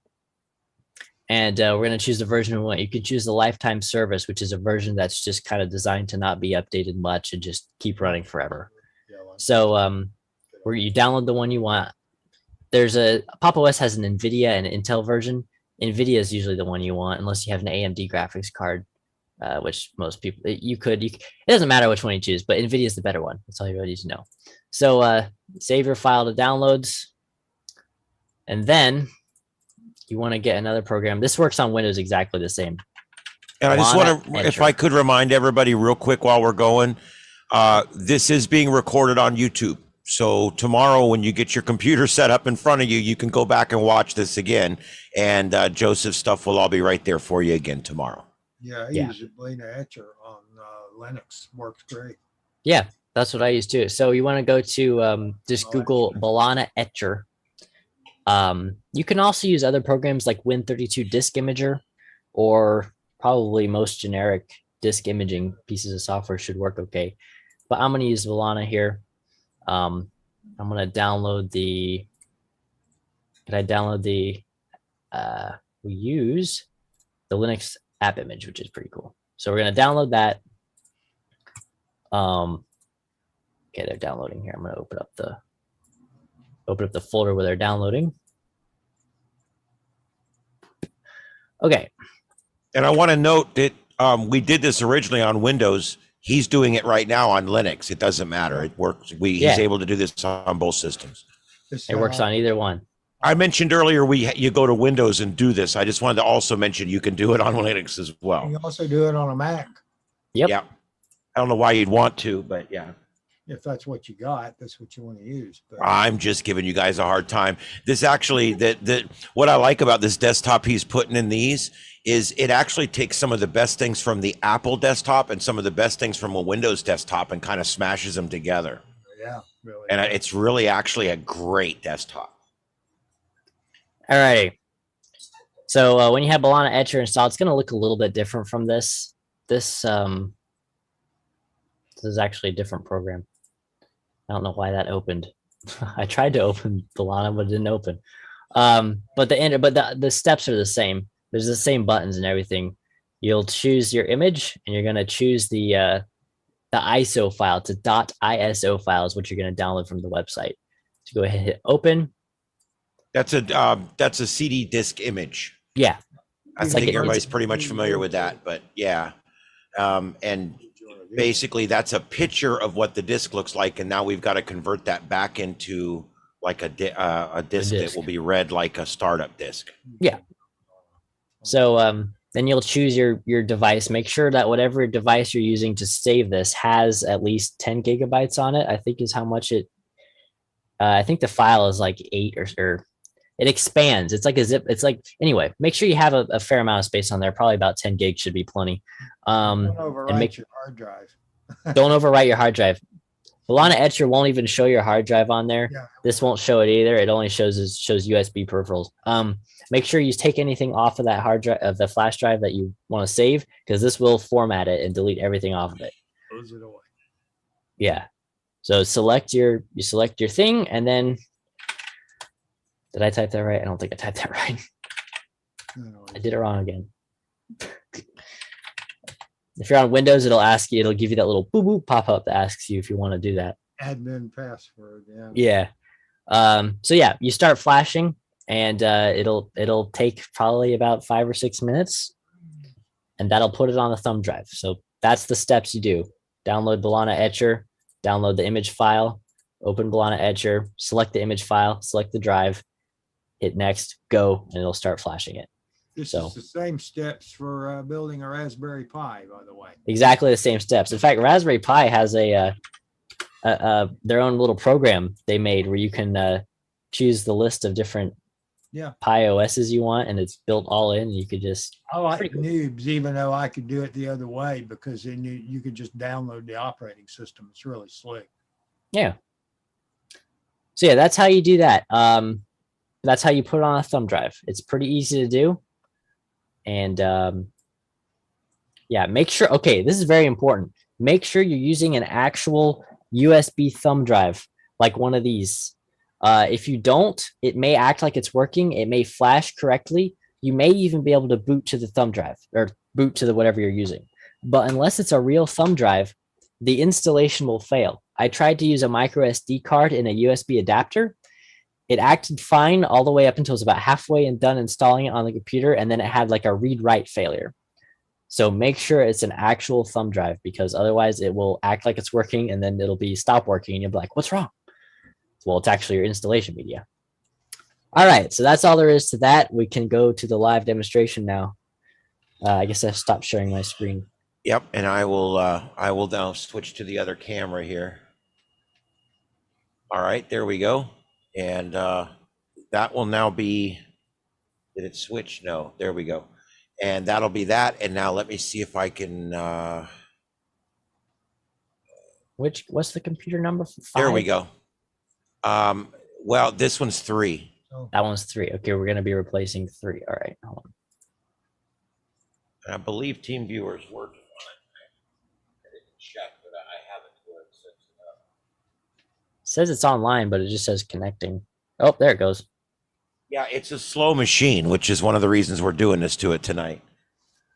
And we're going to choose the version we want. You can choose the lifetime service, which is a version that's just kind of designed to not be updated much and just keep running forever. So where you download the one you want. There's Pop! OS has an NVIDIA and an Intel version. NVIDIA is usually the one you want, unless you have an AMD graphics card, which most people, it doesn't matter which one you choose, but NVIDIA is the better one. That's all you really need to know. So save your file to downloads. And then you want to get another program. This works on Windows exactly the same. And I just want to, if I could remind everybody real quick while we're going, this is being recorded on YouTube. So tomorrow when you get your computer set up in front of you, you can go back and watch this again. And Joseph's stuff will all be right there for you again tomorrow. Yeah, I use a balenaEtcher on Linux. Works great. Yeah, that's what I use too. So you want to go to just Google balenaEtcher. You can also use other programs like Win32 Disk Imager, or probably most generic disk imaging pieces of software should work okay. But I'm going to use Balena here. I'm going to download the, we use the Linux app image, which is pretty cool. So we're going to download that. Okay, they're downloading here. I'm going to open up the folder where they're downloading. Okay. And I want to note that we did this originally on Windows. He's doing it right now on Linux. It doesn't matter. It works. He's able to do this on both systems. It works on either one. I mentioned earlier you go to Windows and do this. I just wanted to also mention you can do it on Linux as well. You can also do it on a Mac. Yep. Yeah. I don't know why you'd want to, but yeah. If that's what you got, that's what you want to use. But I'm just giving you guys a hard time. This actually, what I like about this desktop he's putting in these is it actually takes some of the best things from the Apple desktop and some of the best things from a Windows desktop and kind of smashes them together. yeah, really. And it's really actually a great desktop. All righty. So when you have balenaEtcher installed, it's going to look a little bit different from this. This is actually a different program. I don't know why that opened. I tried to open Balena, but it didn't open. But the steps are the same. There's the same buttons and everything. You'll choose your image, and you're going to choose the ISO file. It's a .iso file is what you're going to download from the website. So go ahead and hit open. That's a CD disc image. Yeah, I think everybody's pretty much familiar with that, but yeah. And basically that's a picture of what the disc looks like, and now we've got to convert that back into like a disc that will be read like a startup disc. Yeah. So then you'll choose your device. Make sure that whatever device you're using to save this has at least 10 gigabytes on it, I think is how much it. I think the file is like 8 or it expands. It's like a zip. It's like, anyway, make sure you have a fair amount of space on there. Probably about 10 gigs should be plenty. Don't overwrite your hard drive. Don't overwrite your hard drive. balenaEtcher won't even show your hard drive on there. Yeah. This won't show it either. It only shows USB peripherals. Make sure you take anything off of that hard drive, of the flash drive that you want to save, because this will format it and delete everything off of it. Close it away. Yeah. So select your thing, and then did I type that right? I don't think I typed that right. No, I did it wrong again. If you're on Windows, it'll give you that little boop boop pop up that asks you if you want to do that. admin password. Yeah. Yeah. So yeah, you start flashing, and it'll take probably about 5 or 6 minutes, and that'll put it on the thumb drive. So that's the steps you do. Download balenaEtcher, download the image file, open balenaEtcher, select the image file, select the drive, hit next, go, and it'll start flashing it. This So- is the same steps for building a Raspberry Pi, by the way. Exactly the same steps. In fact, Raspberry Pi has their own little program they made where you can choose the list of different Yeah. Pi OSs you want, and it's built all in. You could just I like Pretty cool. noobs, even though I could do it the other way, because then you could just download the operating system. It's really slick. yeah. So yeah, that's how you do that. That's how you put it on a thumb drive. It's pretty easy to do. And yeah, make sure, okay, this is very important. Make sure you're using an actual USB thumb drive, like one of these. If you don't, it may act like it's working. It may flash correctly. You may even be able to boot to the thumb drive or boot to the whatever you're using. But unless it's a real thumb drive, the installation will fail. I tried to use a micro SD card in a USB adapter. It acted fine all the way up until it was about halfway and done installing it on the computer, and then it had like a read-write failure. So make sure it's an actual thumb drive, because otherwise it will act like it's working, and then it'll be stop working, and you'll be like, what's wrong? Well, it's actually your installation media. All right, so that's all there is to that. We can go to the live demonstration now. I guess I stopped sharing my screen. Yep, and I will now switch to the other camera here. All right, there we go. And that will now be, did it switch? No, there we go. And that'll be that. And now let me see if I can, What's the computer number? 5? there we go. Well, this one's 3. That one's 3. Okay, we're gonna be replacing 3. All right, hold on. And I believe TeamViewer is working on it. I didn't check, but I haven't since. It says it's online, but it just says connecting. Oh, there it goes. Yeah, it's a slow machine, which is one of the reasons we're doing this to it tonight.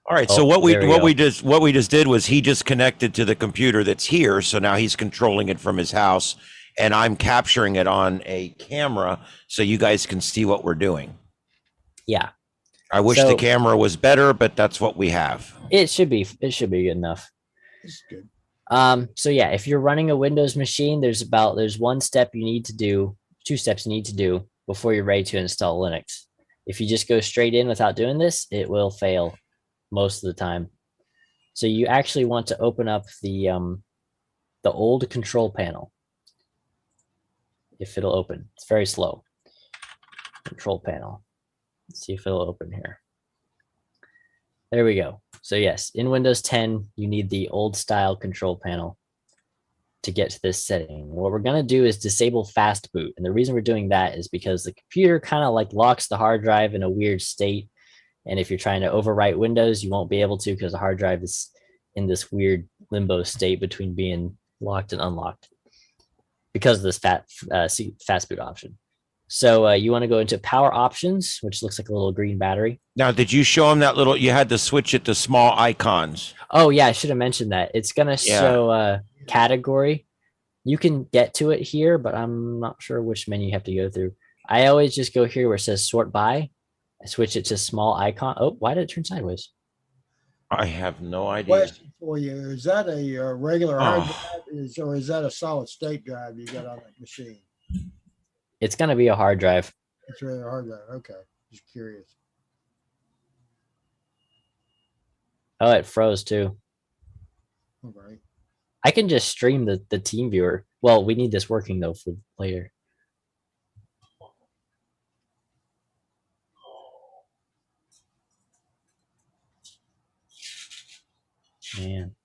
All right, so Oh, what we there we go. just did was he just connected to the computer that's here, so now he's controlling it from his house, and I'm capturing it on a camera so you guys can see what we're doing. Yeah, I wish So- the camera was better, but that's what we have. it should be good enough. It's good. So yeah, if you're running a Windows machine, there's 1 step you need to do, 2 steps you need to do before you're ready to install Linux. If you just go straight in without doing this, it will fail most of the time. So you actually want to open up the the old control panel. If it'll open, it's very slow. Control panel. Let's see if it'll open here. There we go. So yes, in Windows 10, you need the old style control panel to get to this setting. What we're going to do is disable fast boot. And the reason we're doing that is because the computer kind of like locks the hard drive in a weird state. And if you're trying to overwrite Windows, you won't be able to because the hard drive is in this weird limbo state between being locked and unlocked because of this fast boot option. So you want to go into power options, which looks like a little green battery. Now, did you show them that little, you had to switch it to small icons? Oh yeah, I should have mentioned that. It's going to show category. You can get to it here, but I'm not sure which menu you have to go through. I always just go here where it says sort by. I switch it to small icon. Oh, why did it turn sideways? I have no idea. Question for you: is that a regular hard drive, or is that a solid state drive you got on that machine? It's going to be a hard drive. It's really a hard drive. Okay, just curious. Oh, it froze too. All right. I can just stream the team viewer. Well, we need this working though for later. Man.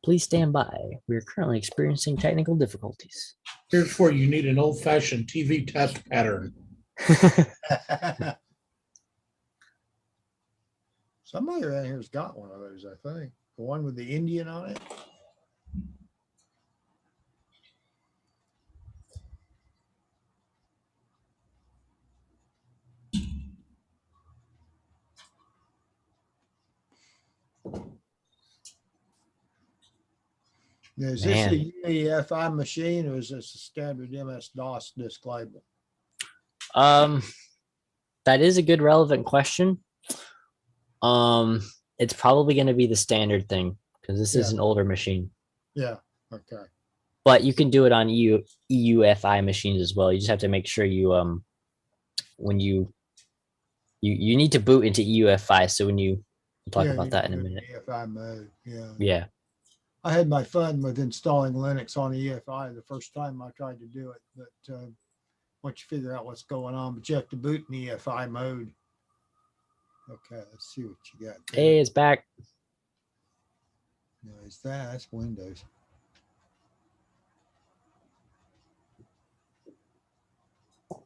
Please stand by. We are currently experiencing technical difficulties. Here's where you need an old-fashioned TV test pattern. Somebody around here's got one of those, I think. The one with the Indian on it. Now, is this a UEFI machine or is this a standard MS-DOS disk label? That is a good relevant question. It's probably going to be the standard thing because this is an older machine. Yeah. Okay. But you can do it on UEFI machines as well. You just have to make sure you when you need to boot into UEFI. So when we'll talk about that in a minute. EFI mode. Yeah. Yeah. I had my fun with installing Linux on EFI the first time I tried to do it, but once you figure out what's going on, but you have to boot in EFI mode. Okay, let's see what you got there. Hey, it's back. No, it's that's Windows. In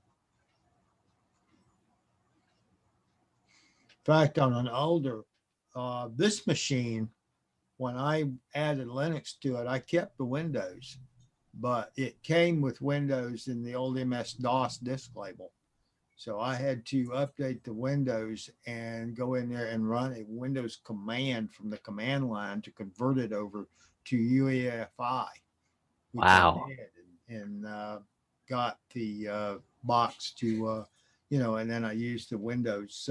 fact, on an older, this machine, when I added Linux to it, I kept the Windows, but it came with Windows in the old MS-DOS disk label. So I had to update the Windows and go in there and run a Windows command from the command line to convert it over to UEFI. Wow. And got the box to, and then I used the Windows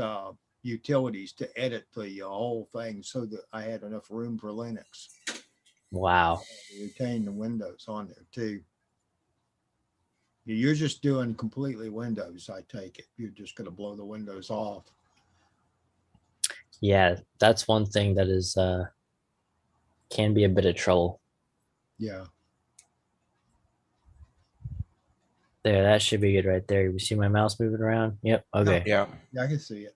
utilities to edit the whole thing so that I had enough room for Linux. Wow. Retain the Windows on there too. You're just doing completely Windows, I take it. You're just going to blow the Windows off. Yeah, that's one thing that is can be a bit of trouble. Yeah. There, that should be good right there. You see my mouse moving around? Yep. Okay. Yeah. Yeah, I can see it.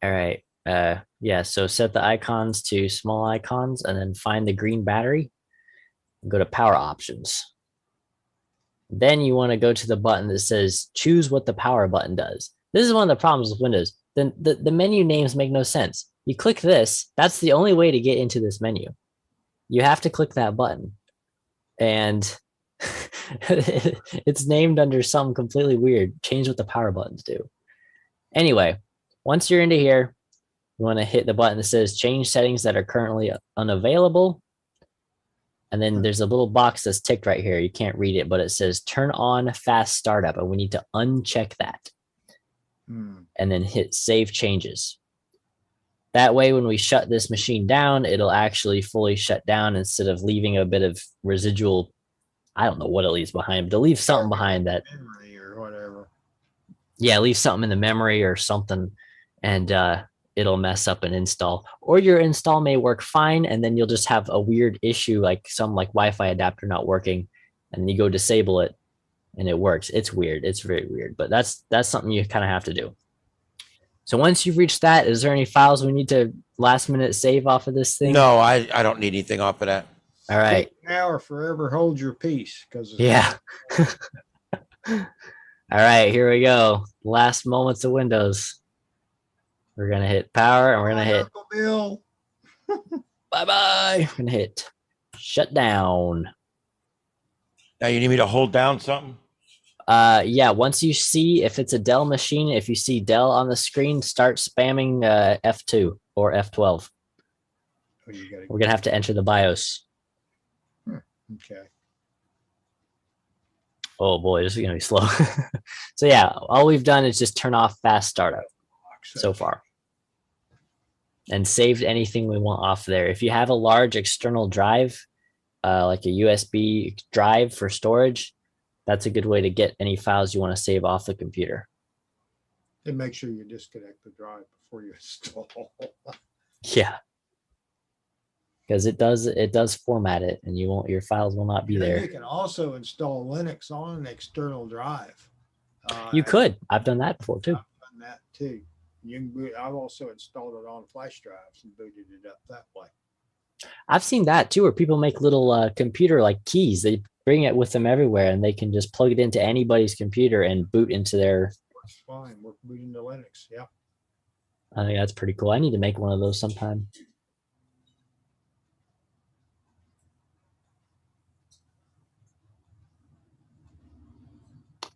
All right. Yeah, so set the icons to small icons and then find the green battery and go to power options. Then you want to go to the button that says choose what the power button does. This is one of the problems with Windows. The menu names make no sense. You click this, that's the only way to get into this menu. You have to click that button. And it's named under something completely weird. Change what the power buttons do. Anyway, once you're into here, you want to hit the button that says change settings that are currently unavailable. And then there's a little box that's ticked right here. You can't read it, but it says turn on fast startup. And we need to uncheck that. And then hit save changes. That way, when we shut this machine down, it'll actually fully shut down instead of leaving a bit of residual. I don't know what it leaves behind, but it'll leave something behind that. Memory or whatever. Yeah, leave something in the memory or something, and it'll mess up an install. Or your install may work fine, and then you'll just have a weird issue, like some like Wi-Fi adapter not working, and you go disable it, and it works. It's weird. It's very weird, but that's something you kind of have to do. So once you've reached that, is there any files we need to last minute save off of this thing? No, I don't need anything off of that. All right. Now or forever hold your peace, because Yeah. All right, here we go. Last moments of Windows. We're gonna hit power, and we're gonna hit Uncle Bill. bye-bye. We're gonna hit shut down. Now you need me to hold down something? Yeah, once you see if it's a Dell machine, if you see Dell on the screen, start spamming F2 or F12. Oh, you gotta, We're gonna have to enter the BIOS. okay. Oh boy, this is gonna be slow. So yeah, all we've done is just turn off fast startup so far, and saved anything we want off there. If you have a large external drive, like a USB drive for storage, that's a good way to get any files you want to save off the computer. And make sure you disconnect the drive before you install. Yeah, because it does format it, and your files will not be And then there. you can also install Linux on an external drive. You could. I've done that before too. I've done that too. You can boot, I've also installed it on flash drives and booted it up that way. I've seen that too, where people make little computer like keys. They bring it with them everywhere, and they can just plug it into anybody's computer and boot into their. Works fine. We're booting to Linux. Yeah. I think that's pretty cool. I need to make one of those sometime.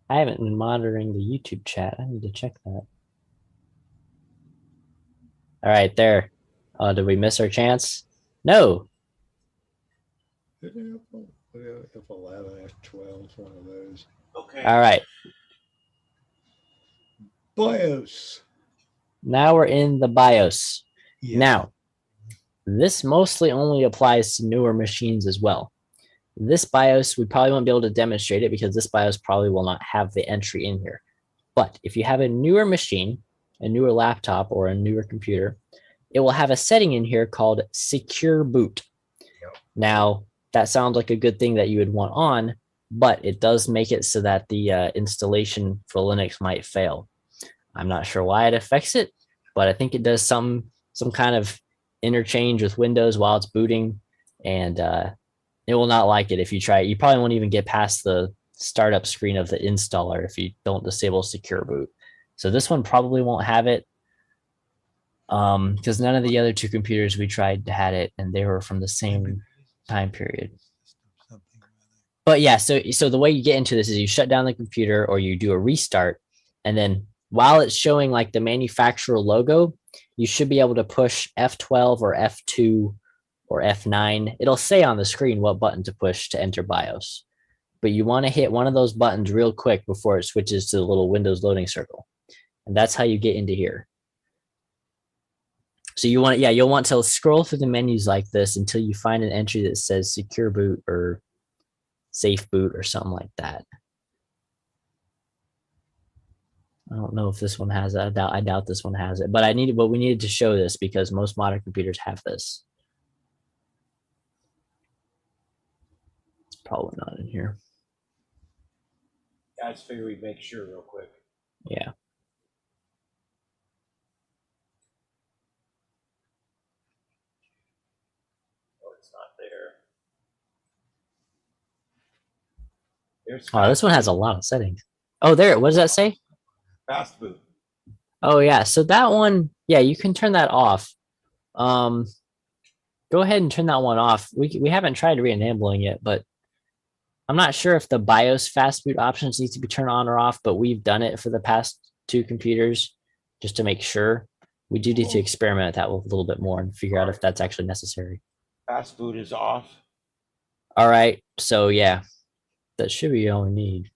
I haven't been monitoring the YouTube chat. I need to check that. All right, there. Did we miss our chance? No. F11, F12 is one of those. Okay. All right. BIOS. Now we're in the BIOS. Yeah. Now, this mostly only applies to newer machines as well. This BIOS, we probably won't be able to demonstrate it because this BIOS probably will not have the entry in here. But if you have a newer machine, a newer laptop, or a newer computer, it will have a setting in here called Secure Boot. Yep. Now, that sounds like a good thing that you would want on, but it does make it so that the installation for Linux might fail. I'm not sure why it affects it, but I think it does some kind of interchange with Windows while it's booting, and it will not like it if you try it. You probably won't even get past the startup screen of the installer if you don't disable Secure Boot. So this one probably won't have it, because none of the other two computers we tried had it, and they were from the same time period. But yeah, so the way you get into this is you shut down the computer or you do a restart, and then while it's showing like the manufacturer logo, you should be able to push F12 or F2 or F9. It'll say on the screen what button to push to enter BIOS, but you want to hit one of those buttons real quick before it switches to the little Windows loading circle. And that's how you get into here. So you'll want to scroll through the menus like this until you find an entry that says Secure Boot or Safe Boot or something like that. I don't know if this one has it. I doubt this one has it, but we needed to show this because most modern computers have this. It's probably not in here. I just figure we'd make sure real quick. Yeah. Oh, it's not there. There's Oh, this one has a lot of settings. Oh, there. What does that say? fast boot. Oh yeah, so that one, yeah, you can turn that off. Go ahead and turn that one off. We haven't tried re-enabling it, but I'm not sure if the BIOS fast boot options need to be turned on or off, but we've done it for the past two computers just to make sure. We do need to experiment with that a little bit more and figure out if that's actually necessary. Fast boot is off. All right, so yeah, that should be all we need.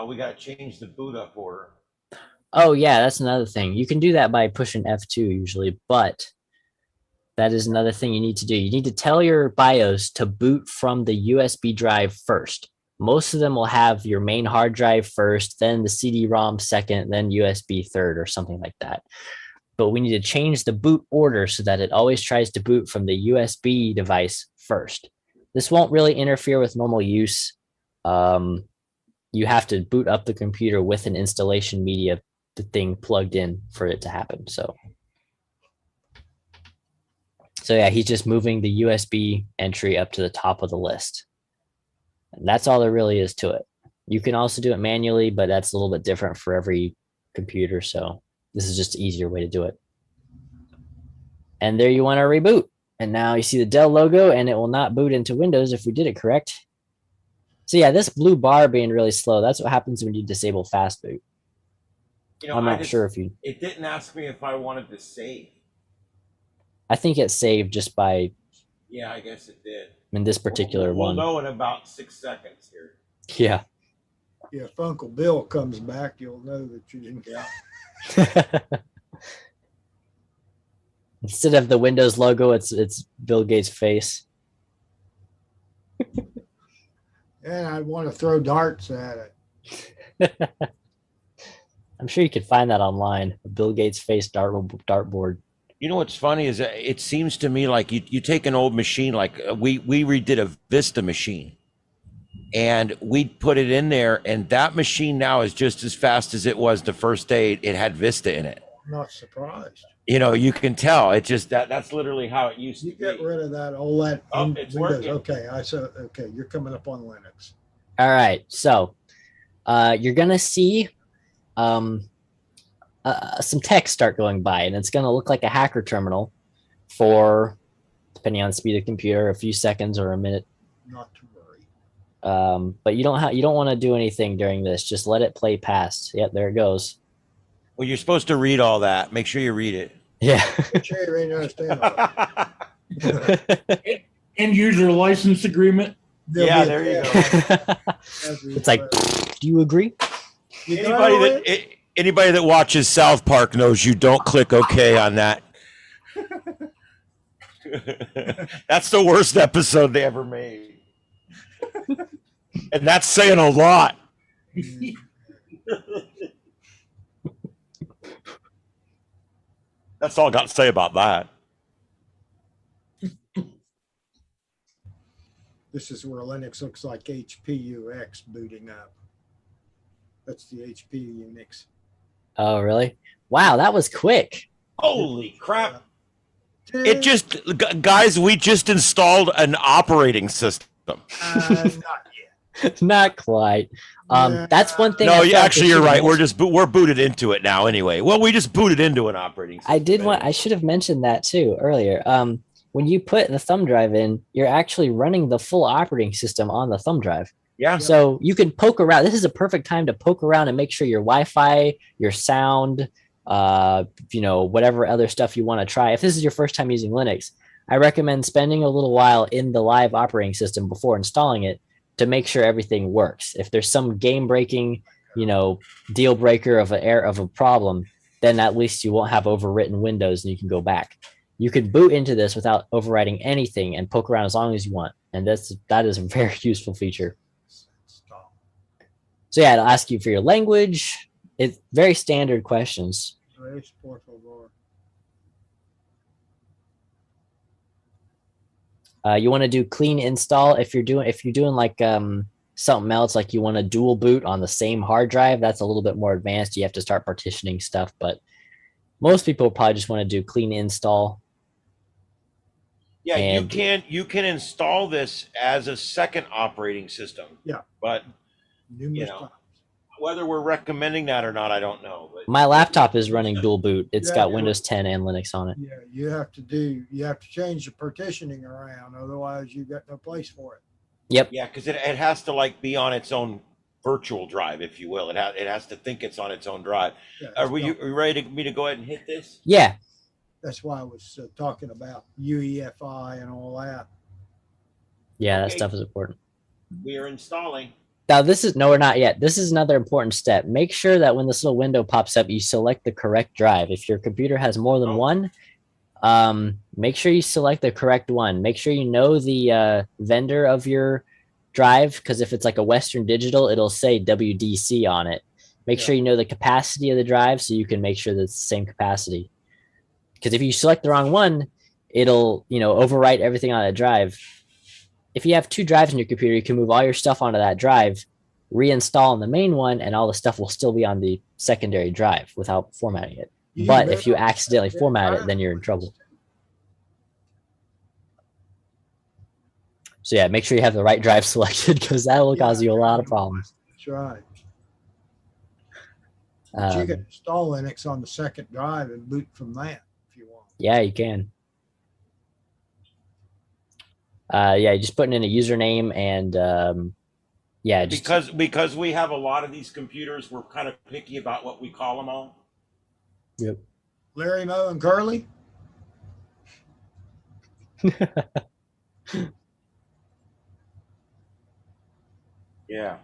We got to change the boot up order. Oh yeah, that's another thing. You can do that by pushing F2 usually, but that is another thing you need to do. You need to tell your BIOS to boot from the USB drive first. Most of them will have your main hard drive first, then the CD-ROM second, then USB third or something like that. But we need to change the boot order so that it always tries to boot from the USB device first. This won't really interfere with normal use. You have to boot up the computer with an installation media thing plugged in for it to happen. So yeah, he's just moving the USB entry up to the top of the list. And that's all there really is to it. You can also do it manually, but that's a little bit different for every computer. So this is just an easier way to do it. And there you want to reboot. And now you see the Dell logo, and it will not boot into Windows if we did it correct. So yeah, this blue bar being really slow, that's what happens when you disable fast boot. I'm not sure if you... It didn't ask me if I wanted to save. I think it saved just by... Yeah, I guess it did. In this particular one. We'll know in about 6 seconds here. Yeah. Yeah, if Uncle Bill comes back, you'll know that you didn't get. Instead of the Windows logo, it's Bill Gates' face. And I want to throw darts at it. I'm sure you could find that online. A Bill Gates' face dartboard. You know what's funny is that it seems to me like you take an old machine, like we redid a Vista machine, and we put it in there, and that machine now is just as fast as it was the first day it had Vista in it. I'm not surprised. You know, you can tell. It just that's literally how it used to be. You get rid of that all that It's Windows. working. Okay, you're coming up on Linux. All right, so you're gonna see some text start going by, and it's gonna look like a hacker terminal for, depending on the speed of the computer, a few seconds or a minute. Not to worry. But you don't want to do anything during this. Just let it play past. Yep, there it goes. Well, you're supposed to read all that. Make sure you read it. Yeah. Sure, you understand all that. End user license agreement. Yeah, there you go. It's like, do you agree? Anybody that watches South Park knows you don't click OK on that. That's the worst episode they ever made. And that's saying a lot. That's all I got to say about that. This is where Linux looks like HPUX booting up. That's the HP Unix. Oh, really? Wow, that was quick. Holy crap. It just, guys, we just installed an operating system. Not yet. Not quite. That's one thing. No, I felt actually, they you're right. should've We're booted into it now anyway. Well, we just booted into an operating system. I should have mentioned that too earlier. When you put the thumb drive in, you're actually running the full operating system on the thumb drive. Yeah. So you can poke around. This is a perfect time to poke around and make sure your Wi-Fi, your sound, whatever other stuff you want to try. If this is your first time using Linux, I recommend spending a little while in the live operating system before installing it to make sure everything works. If there's some game-breaking, deal breaker of a problem, then at least you won't have overwritten Windows and you can go back. You could boot into this without overriding anything and poke around as long as you want. And that is a very useful feature. So yeah, it'll ask you for your language. It's very standard questions. You want to do clean install if you're doing like something else, like you want to dual boot on the same hard drive. That's a little bit more advanced. You have to start partitioning stuff, but most people probably just want to do clean install. Yeah, And- you can install this as a second operating system. Yeah. But Numerous know. times. whether we're recommending that or not, I don't know. But My laptop is running dual boot. It's Yeah, got yeah. Windows 10 and Linux on it. Yeah, you have to change the partitioning around, otherwise you got no place for it. Yep. yeah, because it has to like be on its own virtual drive, if you will. It has to think it's on its own drive. Yeah, Are you ready me to go ahead and hit this? Yeah. That's why I was talking about UEFI and all that. Yeah, that Okay. stuff is important. We are installing. Now we're not yet. This is another important step. Make sure that when this little window pops up, you select the correct drive. If your computer has more than one, make sure you select the correct one. Make sure you know the vendor of your drive, because if it's like a Western Digital, it'll say WDC on it. Make sure you know the capacity of the drive so you can make sure that it's the same capacity. Because if you select the wrong one, it'll, overwrite everything on that drive. If you have 2 drives in your computer, you can move all your stuff onto that drive, reinstall on the main one, and all the stuff will still be on the secondary drive without formatting it. But if you accidentally format it, then you're in trouble. So yeah, make sure you have the right drive selected, because that will cause you a lot of problems. That's right. But you can install Linux on the second drive and boot from that if you want. Yeah, you can. Yeah, just putting in a username and yeah. Because we have a lot of these computers, we're kind of picky about what we call them all. Yep. Larry, Moe, and Curly. Yeah.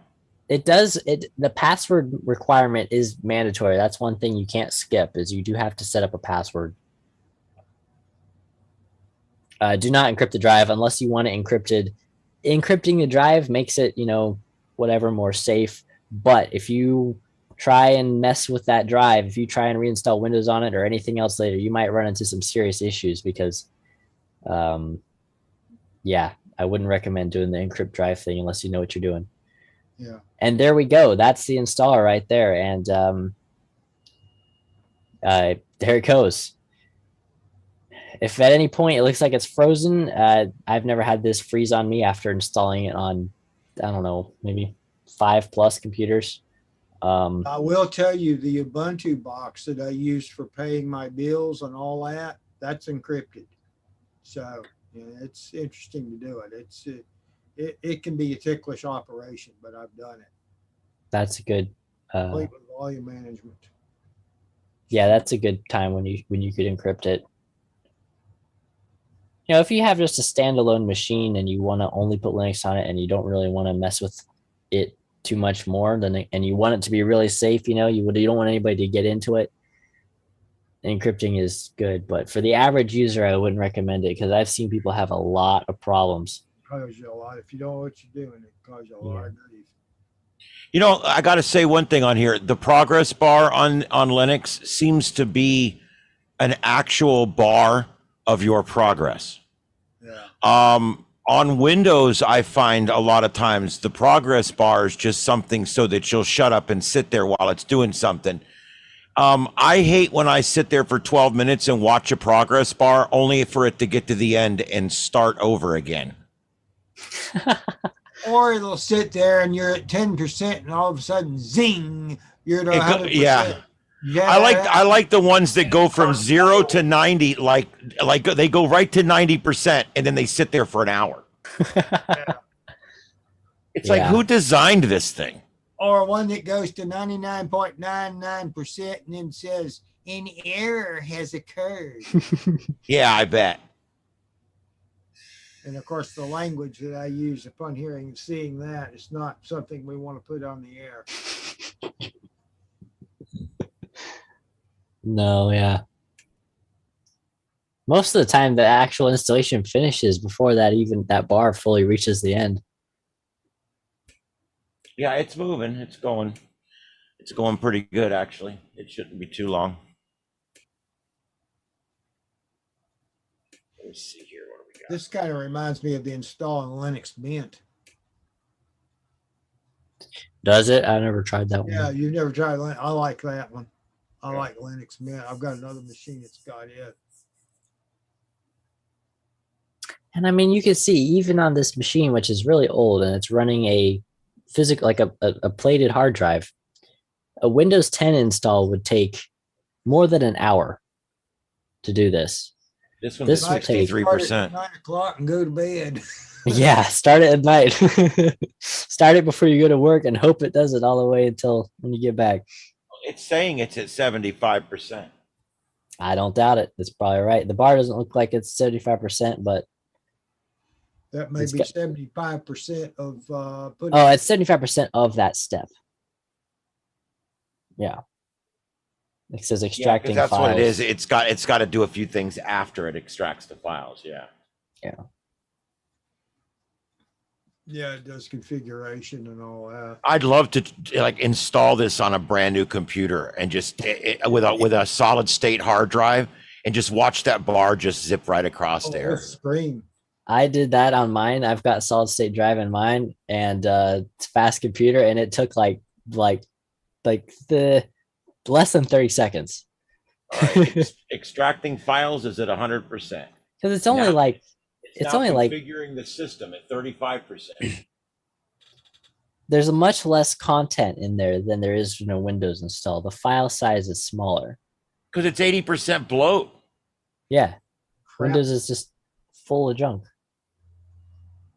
The password requirement is mandatory. That's one thing you can't skip, is you do have to set up a password. Do not encrypt the drive unless you want it encrypted. Encrypting the drive makes it, whatever, more safe. But if you try and mess with that drive, if you try and reinstall Windows on it or anything else later, you might run into some serious issues because, yeah, I wouldn't recommend doing the encrypt drive thing unless you know what you're doing. Yeah. And there we go. That's the installer right there. And there it goes. If at any point it looks like it's frozen, I've never had this freeze on me after installing it on, I don't know, maybe 5+ computers. I will tell you, the Ubuntu box that I use for paying my bills and all that, that's encrypted. So it's interesting to do it. It can be a ticklish operation, but I've done it. That's a good volume management. Yeah, that's a good time when you could encrypt it. If you have just a standalone machine and you want to only put Linux on it and you don't really want to mess with it too much more, and you want it to be really safe, you don't want anybody to get into it, encrypting is good. But for the average user, I wouldn't recommend it, because I've seen people have a lot of problems. It causes you a lot. If you don't know what you're doing, it causes you a lot of grief. I got to say one thing on here. The progress bar on Linux seems to be an actual bar of your progress. Yeah. On Windows, I find a lot of times the progress bar is just something so that you'll shut up and sit there while it's doing something. I hate when I sit there for 12 minutes and watch a progress bar only for it to get to the end and start over again. Or it'll sit there and you're at 10% and all of a sudden, zing, you're at 100%. Yeah. I like the ones that go from 0 to 90, like they go right to 90% and then they sit there for an hour. Yeah. It's like, who designed this thing? Or one that goes to 99.99% and then says, an error has occurred. Yeah, I bet. And of course, the language that I use upon hearing and seeing that is not something we want to put on the air. No, yeah. Most of the time, the actual installation finishes before that bar fully reaches the end. Yeah, it's moving. It's going pretty good, actually. It shouldn't be too long. Let me see here. What do we got? This kind of reminds me of the installing Linux Mint. Does it? I never tried that one. Yeah, you've never tried Linux. I like that one. I like Linux Mint. I've got another machine that's got it. And I mean, you can see even on this machine, which is really old, and it's running a physical, like a plated hard drive, a Windows 10 install would take more than an hour to do this. This one's 63%. 9 o'clock and go to bed. Yeah, start it at night. Start it before you go to work and hope it does it all the way until when you get back. It's saying it's at 75%. I don't doubt it. That's probably right. The bar doesn't look like it's 75%, but that may be 75% of putting. Oh, it's 75% of that step. Yeah. It says extracting that's files. what it is. It's got to do a few things after it extracts the files. Yeah. Yeah. Yeah, it does configuration and all that. I'd love to like install this on a brand new computer and just with a solid state hard drive and just watch that bar just zip right across Oh, there. this screen. I did that on mine. I've got solid state drive in mine, and it's fast computer, and it took like the less than 30 seconds. All right. Extracting files is at 100%. Because it's only Now- like it's now only like configuring the system at 35%. there's much less content in there than there is Windows installed. The file size is smaller. Because it's 80% bloat. Yeah, Crap. Windows is just full of junk.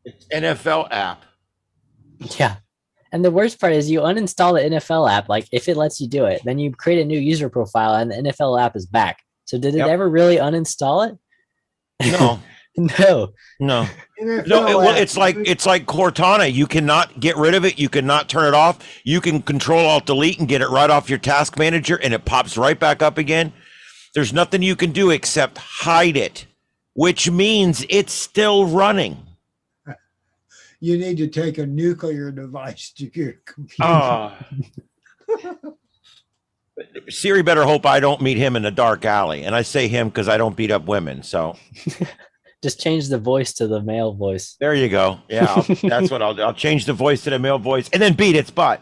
It's NFL app. Yeah. And the worst part is you uninstall the NFL app, like if it lets you do it, then you create a new user profile and the NFL app is back. So did it Yep. ever really uninstall it? No, No. no. NFL No, well, app. it's like Cortana. You cannot get rid of it. You cannot turn it off. You can Control Alt Delete and get it right off your task manager, and it pops right back up again. There's nothing you can do except hide it, which means it's still running. You need to take a nuclear device to your computer. Siri better hope I don't meet him in a dark alley, and I say him because I don't beat up women. So Just change the voice to the male voice. there you go. Yeah, that's what I'll do. I'll change the voice to the male voice, and then beat its butt.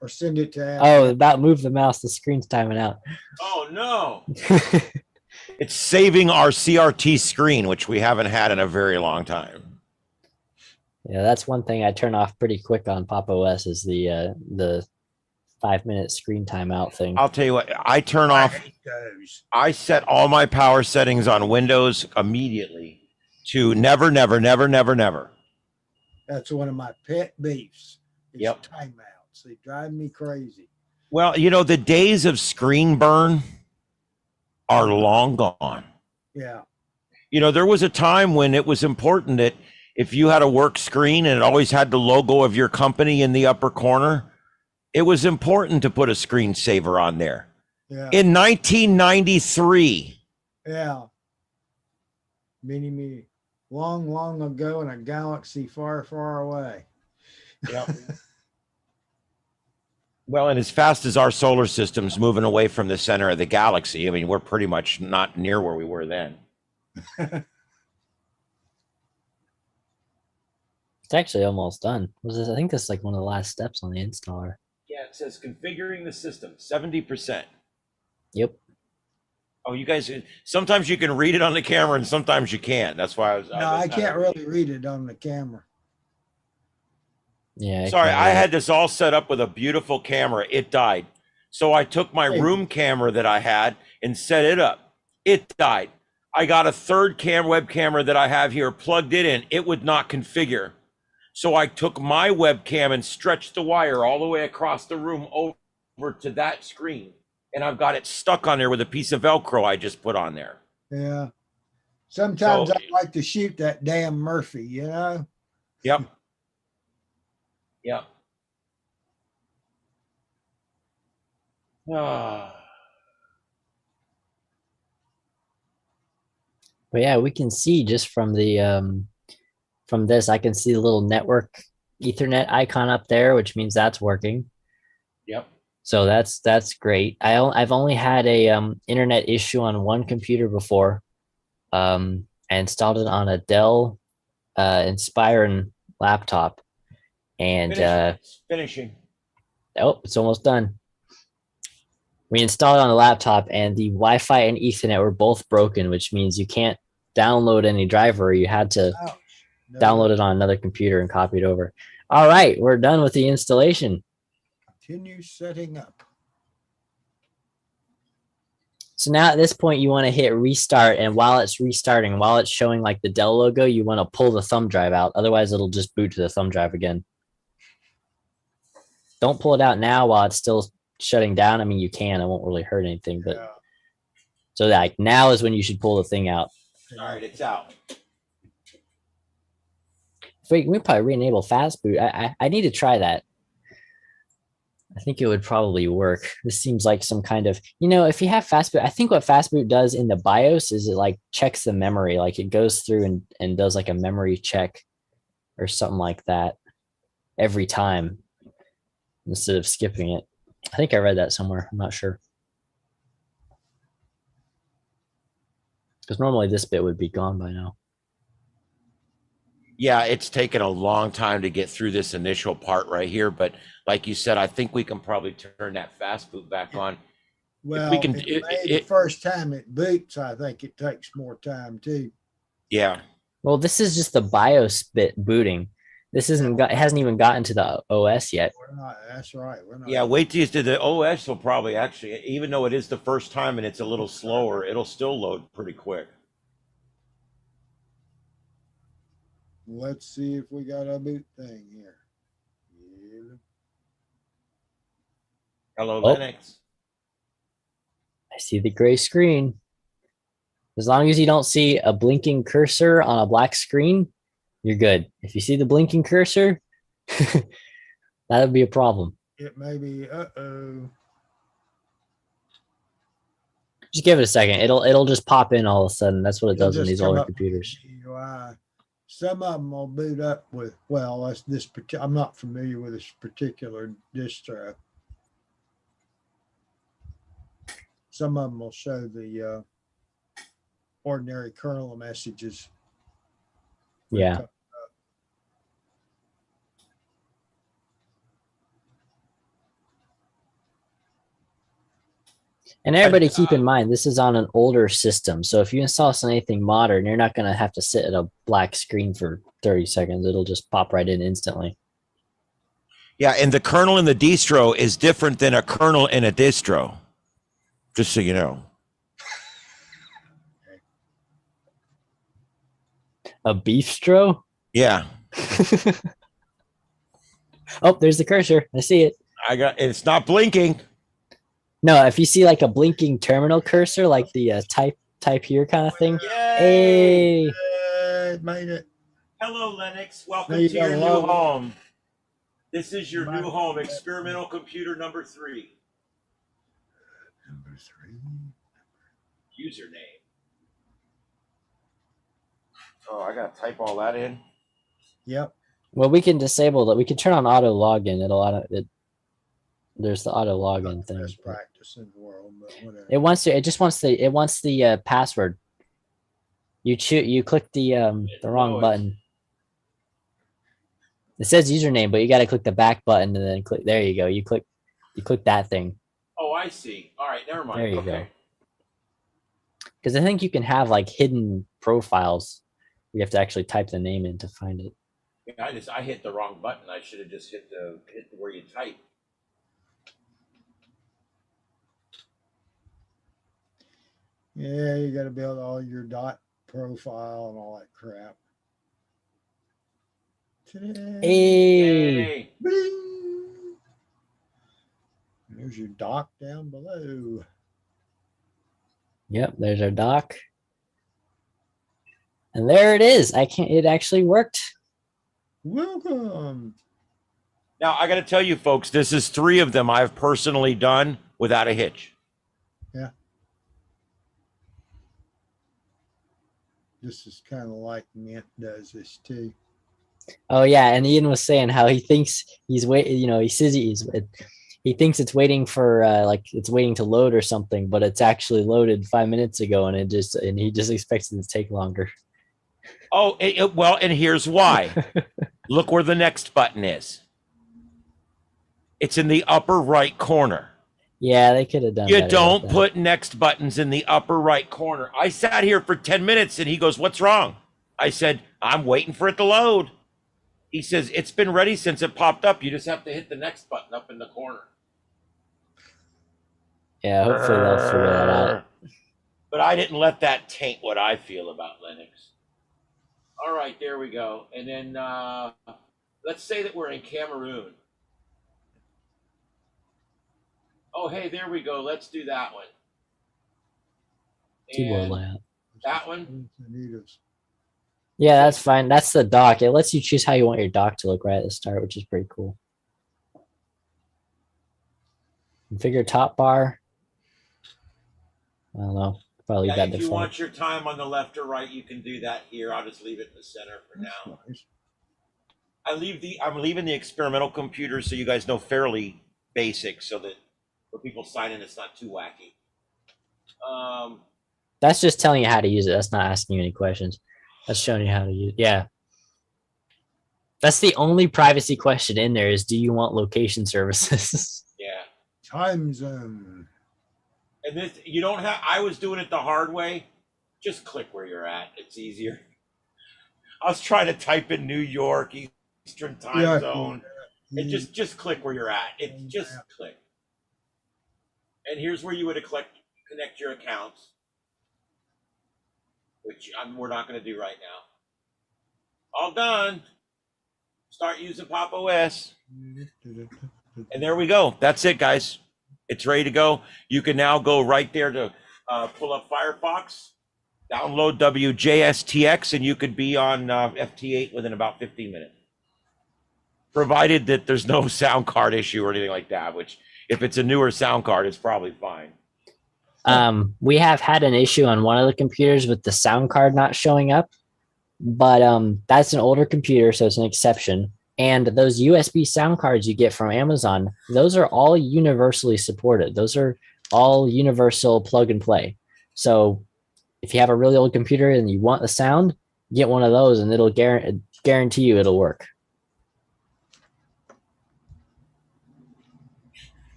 Or send it to Oh, about move the mouse, the screen's timing out. Oh no! It's saving our CRT screen, which we haven't had in a very long time. Yeah, that's one thing I turn off pretty quick on Pop OS is the 5-minute screen timeout thing. I'll tell you what, I turn I off, hate those. I set all my power settings on Windows immediately to never, never, never, never, never. That's one of my pet beefs. Is Yep. timeouts. They drive me crazy. Well, the days of screen burn are long gone. Yeah. There was a time when it was important that if you had a work screen and it always had the logo of your company in the upper corner, it was important to put a screensaver on there. Yeah. In 1993, Yeah. Many, long, long ago in a galaxy far, far away. well, and as fast as our solar system's moving away from the center of the galaxy, I mean, we're pretty much not near where we were then. It's actually almost done. I think this is like one of the last steps on the installer. Yeah, it says configuring the system, 70%. Yep. Oh, you guys, sometimes you can read it on the camera and sometimes you can't. That's why I was. No, I can't really read it on the camera. Yeah. Sorry, kinda I like- had this all set up with a beautiful camera. It died. So I took my Hey. room camera that I had and set it up. It died. I got a third web camera that I have here, plugged it in. It would not configure. So I took my webcam and stretched the wire all the way across the room over to that screen. And I've got it stuck on there with a piece of Velcro I just put on there. Yeah. Sometimes So- I like to shoot that damn Murphy, you know? Yep. Yep. Ah. But yeah, we can see just from the from this, I can see the little network Ethernet icon up there, which means that's working. Yep. So that's great. I've only had a internet issue on one computer before. I installed it on a Dell Inspiron laptop, and Finishing. oh, it's almost done. We installed it on a laptop, and the Wi-Fi and Ethernet were both broken, which means you can't download any driver. You had to Ouch. No. download it on another computer and copy it over. All right, we're done with the installation. Continue setting up. So now at this point, you want to hit restart, and while it's restarting, while it's showing like the Dell logo, you want to pull the thumb drive out. Otherwise, it'll just boot to the thumb drive again. Don't pull it out now while it's still shutting down. I mean, you can. It won't really hurt anything, but Yeah. so like now is when you should pull the thing out. All right, it's out. We probably re-enable fast boot. I need to try that. I think it would probably work. This seems like some kind of, if you have fast boot, I think what fast boot does in the BIOS is it like checks the memory, like it goes through and does like a memory check or something like that every time instead of skipping it. I think I read that somewhere. I'm not sure. Because normally this bit would be gone by now. Yeah, it's taken a long time to get through this initial part right here, but like you said, I think we can probably turn that fast boot back on. Well, we can- the first time it boots, I think it takes more time too. Yeah. Well, this is just the BIOS bit booting. This isn't got, it hasn't even gotten to the OS yet. We're not. That's right. We're not. Yeah, wait till you do the OS will probably actually, even though it is the first time and it's a little slower, it'll still load pretty quick. Let's see if we got a boot thing here. Yeah. Hello, Oh. Linux. I see the gray screen. As long as you don't see a blinking cursor on a black screen, you're good. If you see the blinking cursor, that would be a problem. It may be. Uh-oh. Just give it a second. It'll just pop in all of a sudden. That's what it It'll does on just these come older up with computers. GUI. Some of them will boot up with, well, that's this. I'm not familiar with this particular distro. Some of them will show the ordinary kernel messages. Yeah. And everybody keep in mind, this is on an older system. So if you install anything modern, you're not going to have to sit at a black screen for 30 seconds. It'll just pop right in instantly. Yeah, and the kernel in the distro is different than a kernel in a distro. Just so you know. A beefstro? Yeah. Oh, there's the cursor. I see it. It's not blinking. No, if you see like a blinking terminal cursor, like the type here kind of thing. Yay! Hey, It made it. Hello, Linux. Welcome There you to your go, new hello. home. This is your My- new home, experimental computer number 3. Number 3. Username. Oh, I gotta type all that in. Yep. well, we can disable that. We can turn on auto login. There's the auto login thing. Best practice in the world, but whatever. It wants the password. You click the wrong button. It says username, but you got to click the back button and then click. There you go. You click that thing. Oh, I see. All right, never mind. There you Okay. go. Because I think you can have like hidden profiles. You have to actually type the name in to find it. Yeah, I hit the wrong button. I should have just hit where you type. Yeah, you got to build all your dot profile and all that crap. Ta-da. Hey, Yay. Bing. There's your dock down below. yep. There's our dock, and there it is. It actually worked. Welcome. Now, I got to tell you, folks, this is 3 of them I've personally done without a hitch. This is kind of like Mint does this too. Oh yeah, and Ian was saying how he thinks he's waiting. You know, he says he thinks it's waiting for like it's waiting to load or something, but it's actually loaded 5 minutes ago, and he just expects it to take longer. Oh, well, and here's why. Look where the next button is. It's in the upper right corner. Yeah, they could have done. You better don't with that. put next buttons in the upper right corner. I sat here for 10 minutes and he goes, "What's wrong?" I said, "I'm waiting for it to load." He says, "It's been ready since it popped up. You just have to hit the next button up in the corner." Yeah, hopefully they'll figure that out. But I didn't let that taint what I feel about Linux. All right, there we go. And then let's say that we're in Cameroon. Oh, hey, there we go. Let's do that one. Keyboard And layout. that one. Anita's. Yeah, that's fine. That's the dock. It lets you choose how you want your dock to look right at the start, which is pretty cool. Configure top bar. I don't know. Probably leave Yeah, that if you default. want your time on the left or right, you can do that here. I'll just leave it in the center for That's now. nice. I'm leaving the experimental computer so you guys know fairly basic, so that when people sign in, it's not too wacky. That's just telling you how to use it. That's not asking you any questions. That's showing you how to use it. Yeah. That's the only privacy question in there is, do you want location services? Yeah. Time zone. And this, you don't have, I was doing it the hard way. Just click where you're at. It's easier. I was trying to type in New York, Eastern time zone. And just click where you're at. It just click. And here's where you would connect your accounts, which we're not going to do right now. All done. Start using Pop OS. And there we go. That's it, guys. It's ready to go. You can now go right there to pull up Firefox, download WJSTX, and you could be on FT8 within about 15 minutes. Provided that there's no sound card issue or anything like that, which if it's a newer sound card, it's probably fine. We have had an issue on one of the computers with the sound card not showing up, but that's an older computer, so it's an exception. And those USB sound cards you get from Amazon, those are all universally supported. Those are all universal plug and play. So if you have a really old computer and you want the sound, get one of those and it'll guarantee you it'll work.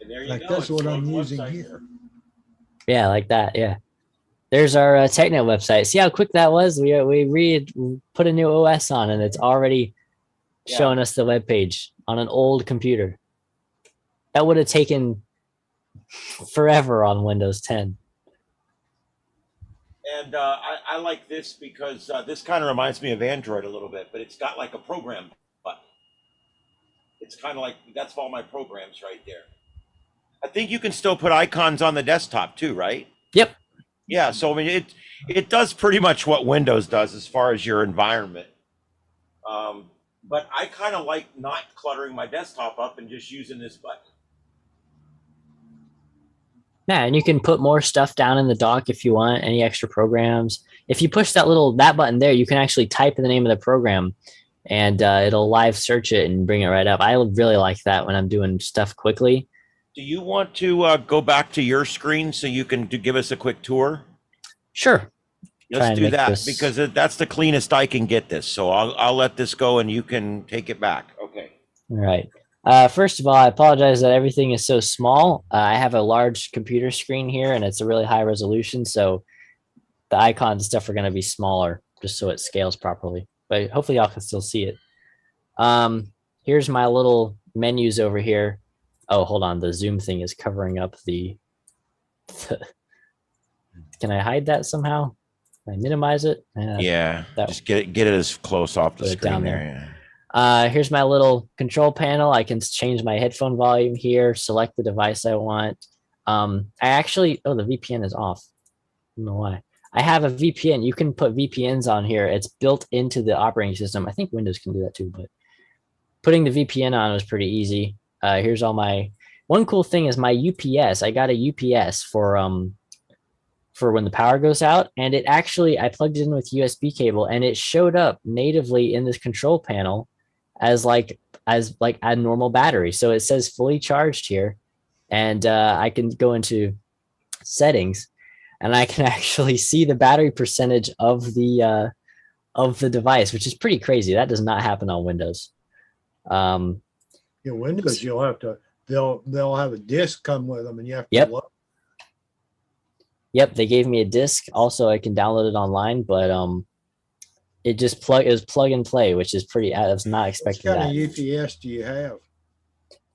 And there you Like go. that's It's what I'm on the using website. here. Yeah, like that. Yeah. There's our TechNet website. See how quick that was? We put a new OS on and it's already showing us the web page on an old computer. That would have taken forever on Windows 10. And I like this because this kind of reminds me of Android a little bit, but it's got like a program button. It's kind of like, that's all my programs right there. I think you can still put icons on the desktop too, right? Yep. Yeah, so I mean, it does pretty much what Windows does as far as your environment. But I kind of like not cluttering my desktop up and just using this button. Yeah, and you can put more stuff down in the dock if you want, any extra programs. If you push that button there, you can actually type in the name of the program and it'll live search it and bring it right up. I really like that when I'm doing stuff quickly. Do you want to go back to your screen so you can give us a quick tour? Sure. Let's do that because that's the cleanest I can get this. So I'll let this go and you can take it back. Okay. All right. First of all, I apologize that everything is so small. I have a large computer screen here and it's a really high resolution. So the icons and stuff are going to be smaller just so it scales properly. But hopefully y'all can still see it. Here's my little menus over here. Oh, hold on. The zoom thing is covering up the can I hide that somehow? Can I minimize it? Yeah, just get it as close off the screen down there. Yeah. Here's my little control panel. I can change my headphone volume here, select the device I want. The VPN is off. I don't know why. I have a VPN. You can put VPNs on here. It's built into the operating system. I think Windows can do that too, but putting the VPN on was pretty easy. Here's all my, one cool thing is my UPS. I got a UPS for when the power goes out, and it actually, I plugged it in with USB cable and it showed up natively in this control panel as like a normal battery. So it says fully charged here, and I can go into settings and I can actually see the battery percentage of the device, which is pretty crazy. That does not happen on Windows. Windows, you'll have to, they'll have a disk come with them and you have to Yep. look. Yep, they gave me a disc. Also, I can download it online, but it was plug and play, which is pretty. I was not expecting What that. kind of UPS do you have?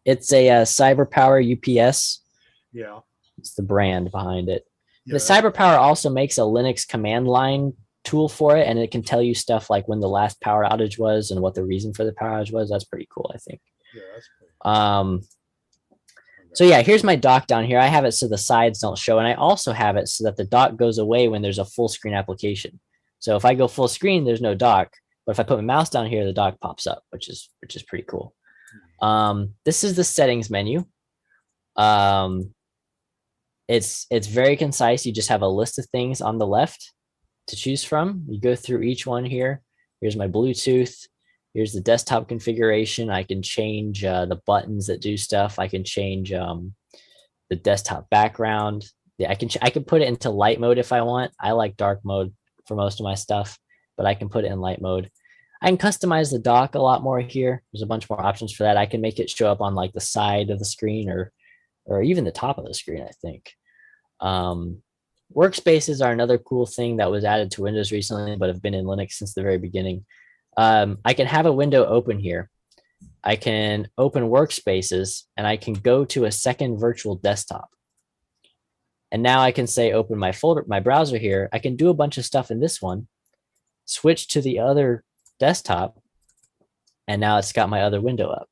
It's a CyberPower UPS. Yeah. It's the brand behind it. Yeah, The CyberPower also makes a Linux command line tool for it, and it can tell you stuff like when the last power outage was and what the reason for the power outage was. That's pretty cool, I think. Yeah, that's pretty So yeah, here's my dock down here. I have it so the sides don't show, and I also have it so that the dock goes away when there's a full screen application. So if I go full screen, there's no dock, but if I put my mouse down here, the dock pops up, which is pretty cool. This is the settings menu. It's very concise. You just have a list of things on the left to choose from. You go through each one here. Here's my Bluetooth. Here's the desktop configuration. I can change the buttons that do stuff. I can change the desktop background. Yeah, I can put it into light mode if I want. I like dark mode for most of my stuff, but I can put it in light mode. I can customize the dock a lot more here. There's a bunch more options for that. I can make it show up on like the side of the screen or even the top of the screen, I think. Workspaces are another cool thing that was added to Windows recently, but have been in Linux since the very beginning. I can have a window open here. I can open workspaces and I can go to a second virtual desktop. And now I can say, open my folder, my browser here. I can do a bunch of stuff in this one, switch to the other desktop, and now it's got my other window up.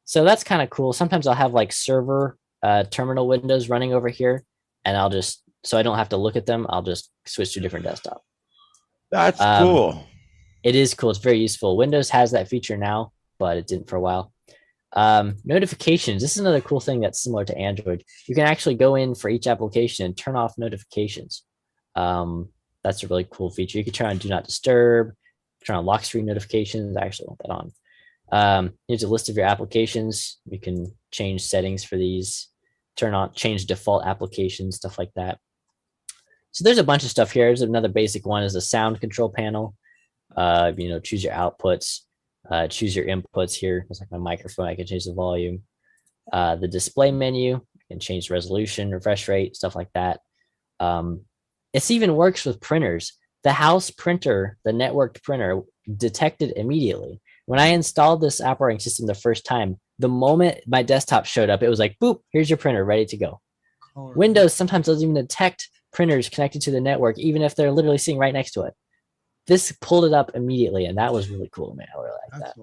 So that's kind of cool. Sometimes I'll have like server terminal windows running over here, and I'll just, so I don't have to look at them, I'll just switch to a different desktop. That's cool. It is cool. It's very useful. Windows has that feature now, but it didn't for a while. Notifications. This is another cool thing that's similar to Android. You can actually go in for each application and turn off notifications. That's a really cool feature. You can turn on Do Not Disturb, turn on lock screen notifications. I actually want that on. Here's a list of your applications. You can change settings for these, change default applications, stuff like that. So there's a bunch of stuff here. There's another basic one is a sound control panel. Choose your outputs, choose your inputs here. It's like my microphone. I can change the volume. The display menu, I can change the resolution, refresh rate, stuff like that. It even works with printers. The house printer, the networked printer, detected immediately. When I installed this operating system the first time, the moment my desktop showed up, it was like, boop, here's your printer ready to go. Windows sometimes doesn't even detect printers connected to the network, even if they're literally sitting right next to it. This pulled it up immediately, and that was really cool, man. I really like that. That's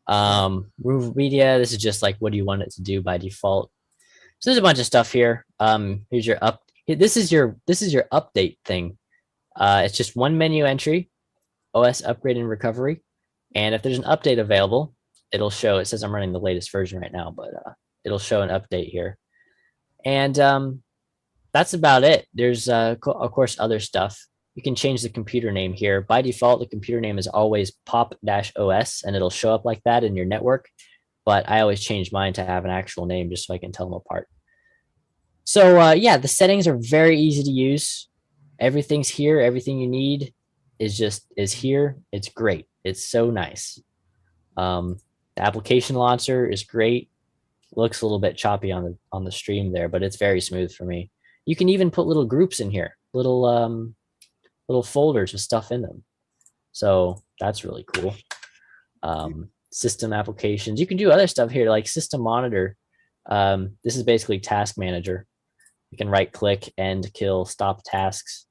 awesome. Bootable Media, this is just like, what do you want it to do by default? So there's a bunch of stuff here. Here's your this is your update thing. It's just one menu entry, OS upgrade and recovery. And if there's an update available, it'll show, it says I'm running the latest version right now, but it'll show an update here. And that's about it. There's, of course, other stuff. You can change the computer name here. By default, the computer name is always pop-os, and it'll show up like that in your network. But I always change mine to have an actual name just so I can tell them apart. So yeah, the settings are very easy to use. Everything's here. Everything you need is here. It's great. It's so nice. The application launcher is great. Looks a little bit choppy on the stream there, but it's very smooth for me. You can even put little groups in here, little folders with stuff in them. So that's really cool. System applications. You can do other stuff here like system monitor. This is basically task manager. You can right click, end, kill, stop tasks.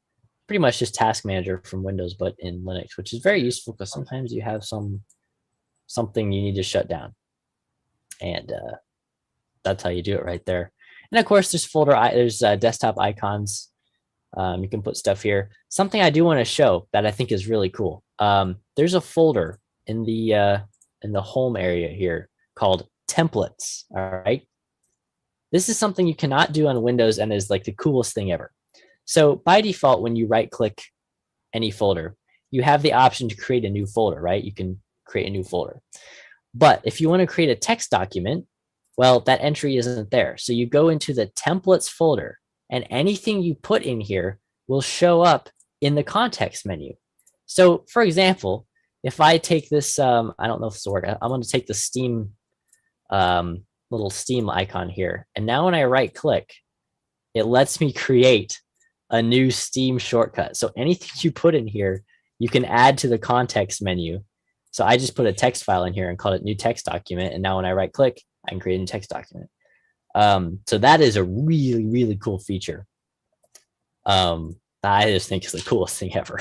Pretty much just task manager from Windows, but in Linux, which is very useful because sometimes you have something you need to shut down. And that's how you do it right there. And of course, there's desktop icons. You can put stuff here. Something I do want to show that I think is really cool. There's a folder in the home area here called templates. All right. This is something you cannot do on Windows and is like the coolest thing ever. So by default, when you right click any folder, you have the option to create a new folder, right? You can create a new folder. But if you want to create a text document, well, that entry isn't there. So you go into the templates folder, and anything you put in here will show up in the context menu. So for example, if I take this, I don't know if this will work. I'm going to take the Steam, little Steam icon here. And now when I right click, it lets me create a new Steam shortcut. So anything you put in here, you can add to the context menu. So I just put a text file in here and called it new text document. And now when I right click, I can create a new text document. So that is a really, really cool feature. I just think it's the coolest thing ever.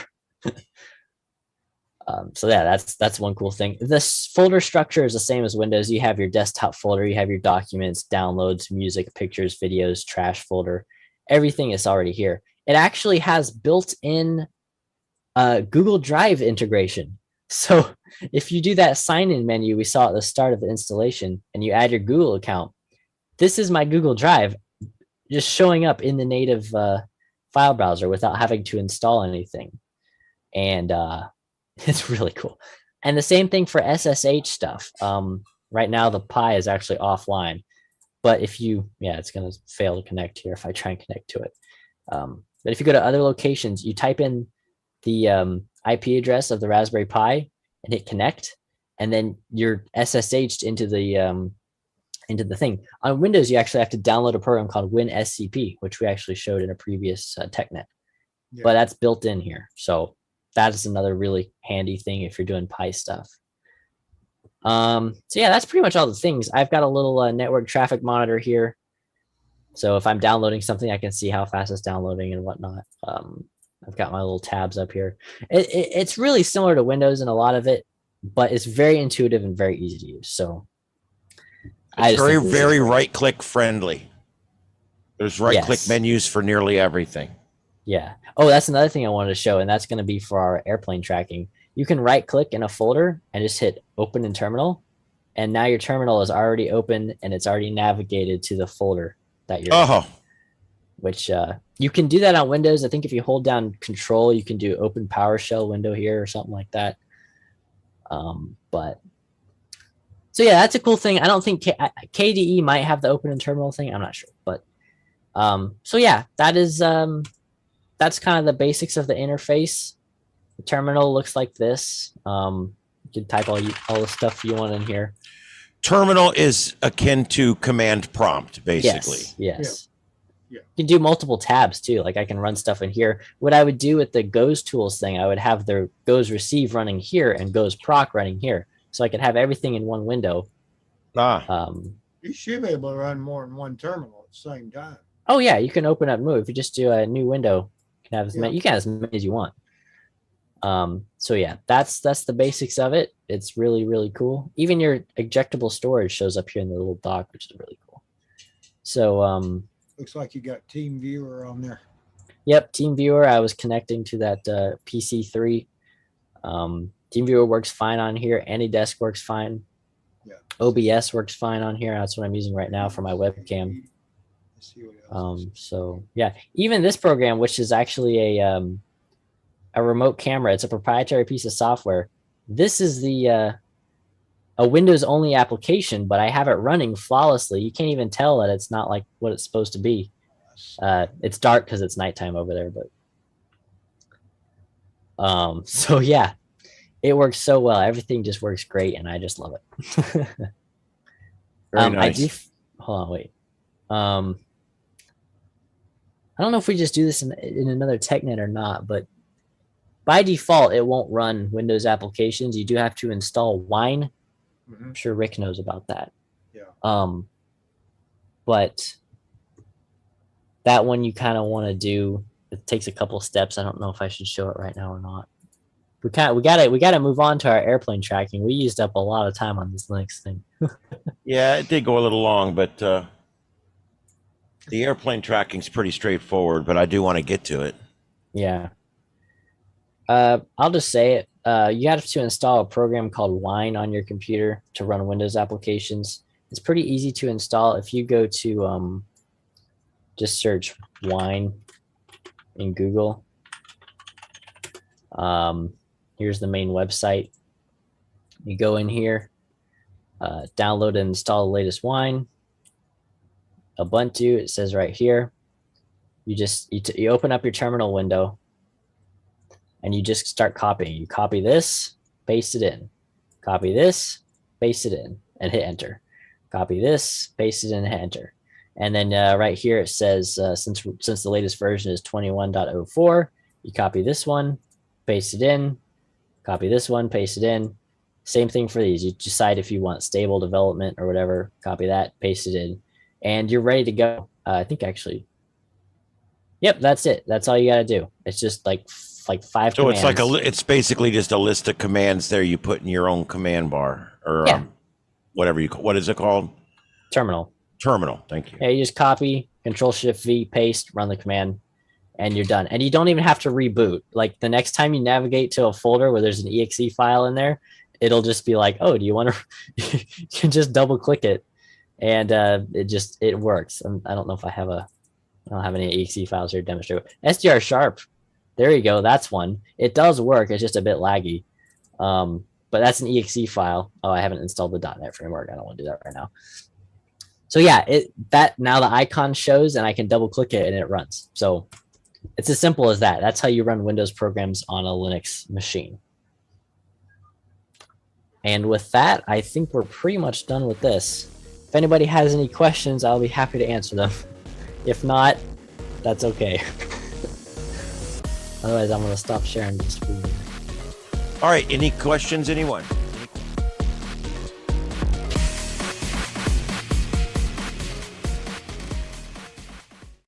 So yeah, that's one cool thing. This folder structure is the same as Windows. You have your desktop folder, you have your documents, downloads, music, pictures, videos, trash folder. Everything is already here. It actually has built-in Google Drive integration. So if you do that sign-in menu we saw at the start of the installation and you add your Google account, this is my Google Drive just showing up in the native file browser without having to install anything. And It's really cool. And the same thing for SSH stuff. Right now the Pi is actually offline, but if you, yeah, it's going to fail to connect here if I try and connect to it. But if you go to other locations, you type in the IP address of the Raspberry Pi and hit connect, and then you're SSH'd into the thing. On Windows, you actually have to download a program called WinSCP, which we actually showed in a previous TechNet. Yeah. But that's built in here. So that is another really handy thing if you're doing Pi stuff. So yeah, that's pretty much all the things. I've got a little network traffic monitor here. So if I'm downloading something, I can see how fast it's downloading and whatnot. I've got my little tabs up here. It's really similar to Windows in a lot of it, but it's very intuitive and very easy to use. So it's very right click friendly. There's right click menus for nearly everything. Yeah. Oh, that's another thing I wanted to show, and that's going to be for our airplane tracking. You can right click in a folder and just hit open in terminal. And now your terminal is already open and it's already navigated to the folder that you're in, which you can do that on Windows. I think if you hold down control, you can do open PowerShell window here or something like that. But so yeah, that's a cool thing. I don't think KDE might have the open in terminal thing. I'm not sure, but so yeah, that is that's kind of the basics of the interface. The terminal looks like this. You can type all the stuff you want in here. Terminal is akin to command prompt, basically. Yes. Yeah. You can do multiple tabs too. Like I can run stuff in here. What I would do with the goes tools thing, I would have the goes receive running here and goes proc running here. So I could have everything in one window. You should be able to run more than one terminal at the same time. Oh yeah, you can open up and move. If you just do a new window, you can have as many, you can have as many as you want. So yeah, that's the basics of it. It's really, really cool. Even your ejectable storage shows up here in the little dock, which is really cool. So looks like you got Team Viewer on there. Yep, Team Viewer. I was connecting to that PC3. Team Viewer works fine on here. AnyDesk works fine. Yeah. OBS works fine on here. That's what I'm using right now for my webcam. Let's see what else So yeah, even this program, which is actually a remote camera, it's a proprietary piece of software. This is the a Windows only application, but I have it running flawlessly. You can't even tell that it's not like what it's supposed to be. It's dark because it's nighttime over there, but so yeah, it works so well. Everything just works great, and I just love it. Very nice. Hold on, wait. I don't know if we just do this in another TechNet or not, but by default, it won't run Windows applications. You do have to install Wine. I'm sure Rick knows about that. Yeah. But that one you kind of want to do. It takes a couple steps. I don't know if I should show it right now or not. We gotta move on to our airplane tracking. We used up a lot of time on this Linux thing. Yeah, it did go a little long, but the airplane tracking is pretty straightforward. But I do want to get to it. Yeah. I'll just say it. You have to install a program called Wine on your computer to run Windows applications. It's pretty easy to install. If you go to just search Wine in Google. Here's the main website. You go in here, download and install the latest Wine. Ubuntu, it says right here. You open up your terminal window and you just start copying. You copy this, paste it in. Copy this, paste it in, and hit enter. Copy this, paste it in, and hit enter. And then right here it says, since the latest version is 21.04, you copy this one, paste it in, copy this one, paste it in. Same thing for these. You decide if you want stable development or whatever, copy that, paste it in, and you're ready to go. I think actually, yep, that's it. That's all you got to do. It's just like 5 so commands. It's basically just a list of commands there you put in your own command bar or whatever what is it called? Terminal. Thank you. Yeah, you just copy, Control-Shift-V, paste, run the command, and you're done. And you don't even have to reboot. Like the next time you navigate to a folder where there's an exe file in there, it'll just be like, oh, do you want to? You can just double click it, and it works. I don't know if I don't have any exe files here to demonstrate. SDR Sharp. There you go. That's one. It does work. It's just a bit laggy. But that's an exe file. Oh, I haven't installed the .NET framework. I don't want to do that right now. So yeah, now the icon shows and I can double click it and it runs. So it's as simple as that. That's how you run Windows programs on a Linux machine. And with that, I think we're pretty much done with this. If anybody has any questions, I'll be happy to answer them. If not, that's okay. Otherwise, I'm going to stop sharing the screen. All right. Any questions, anyone?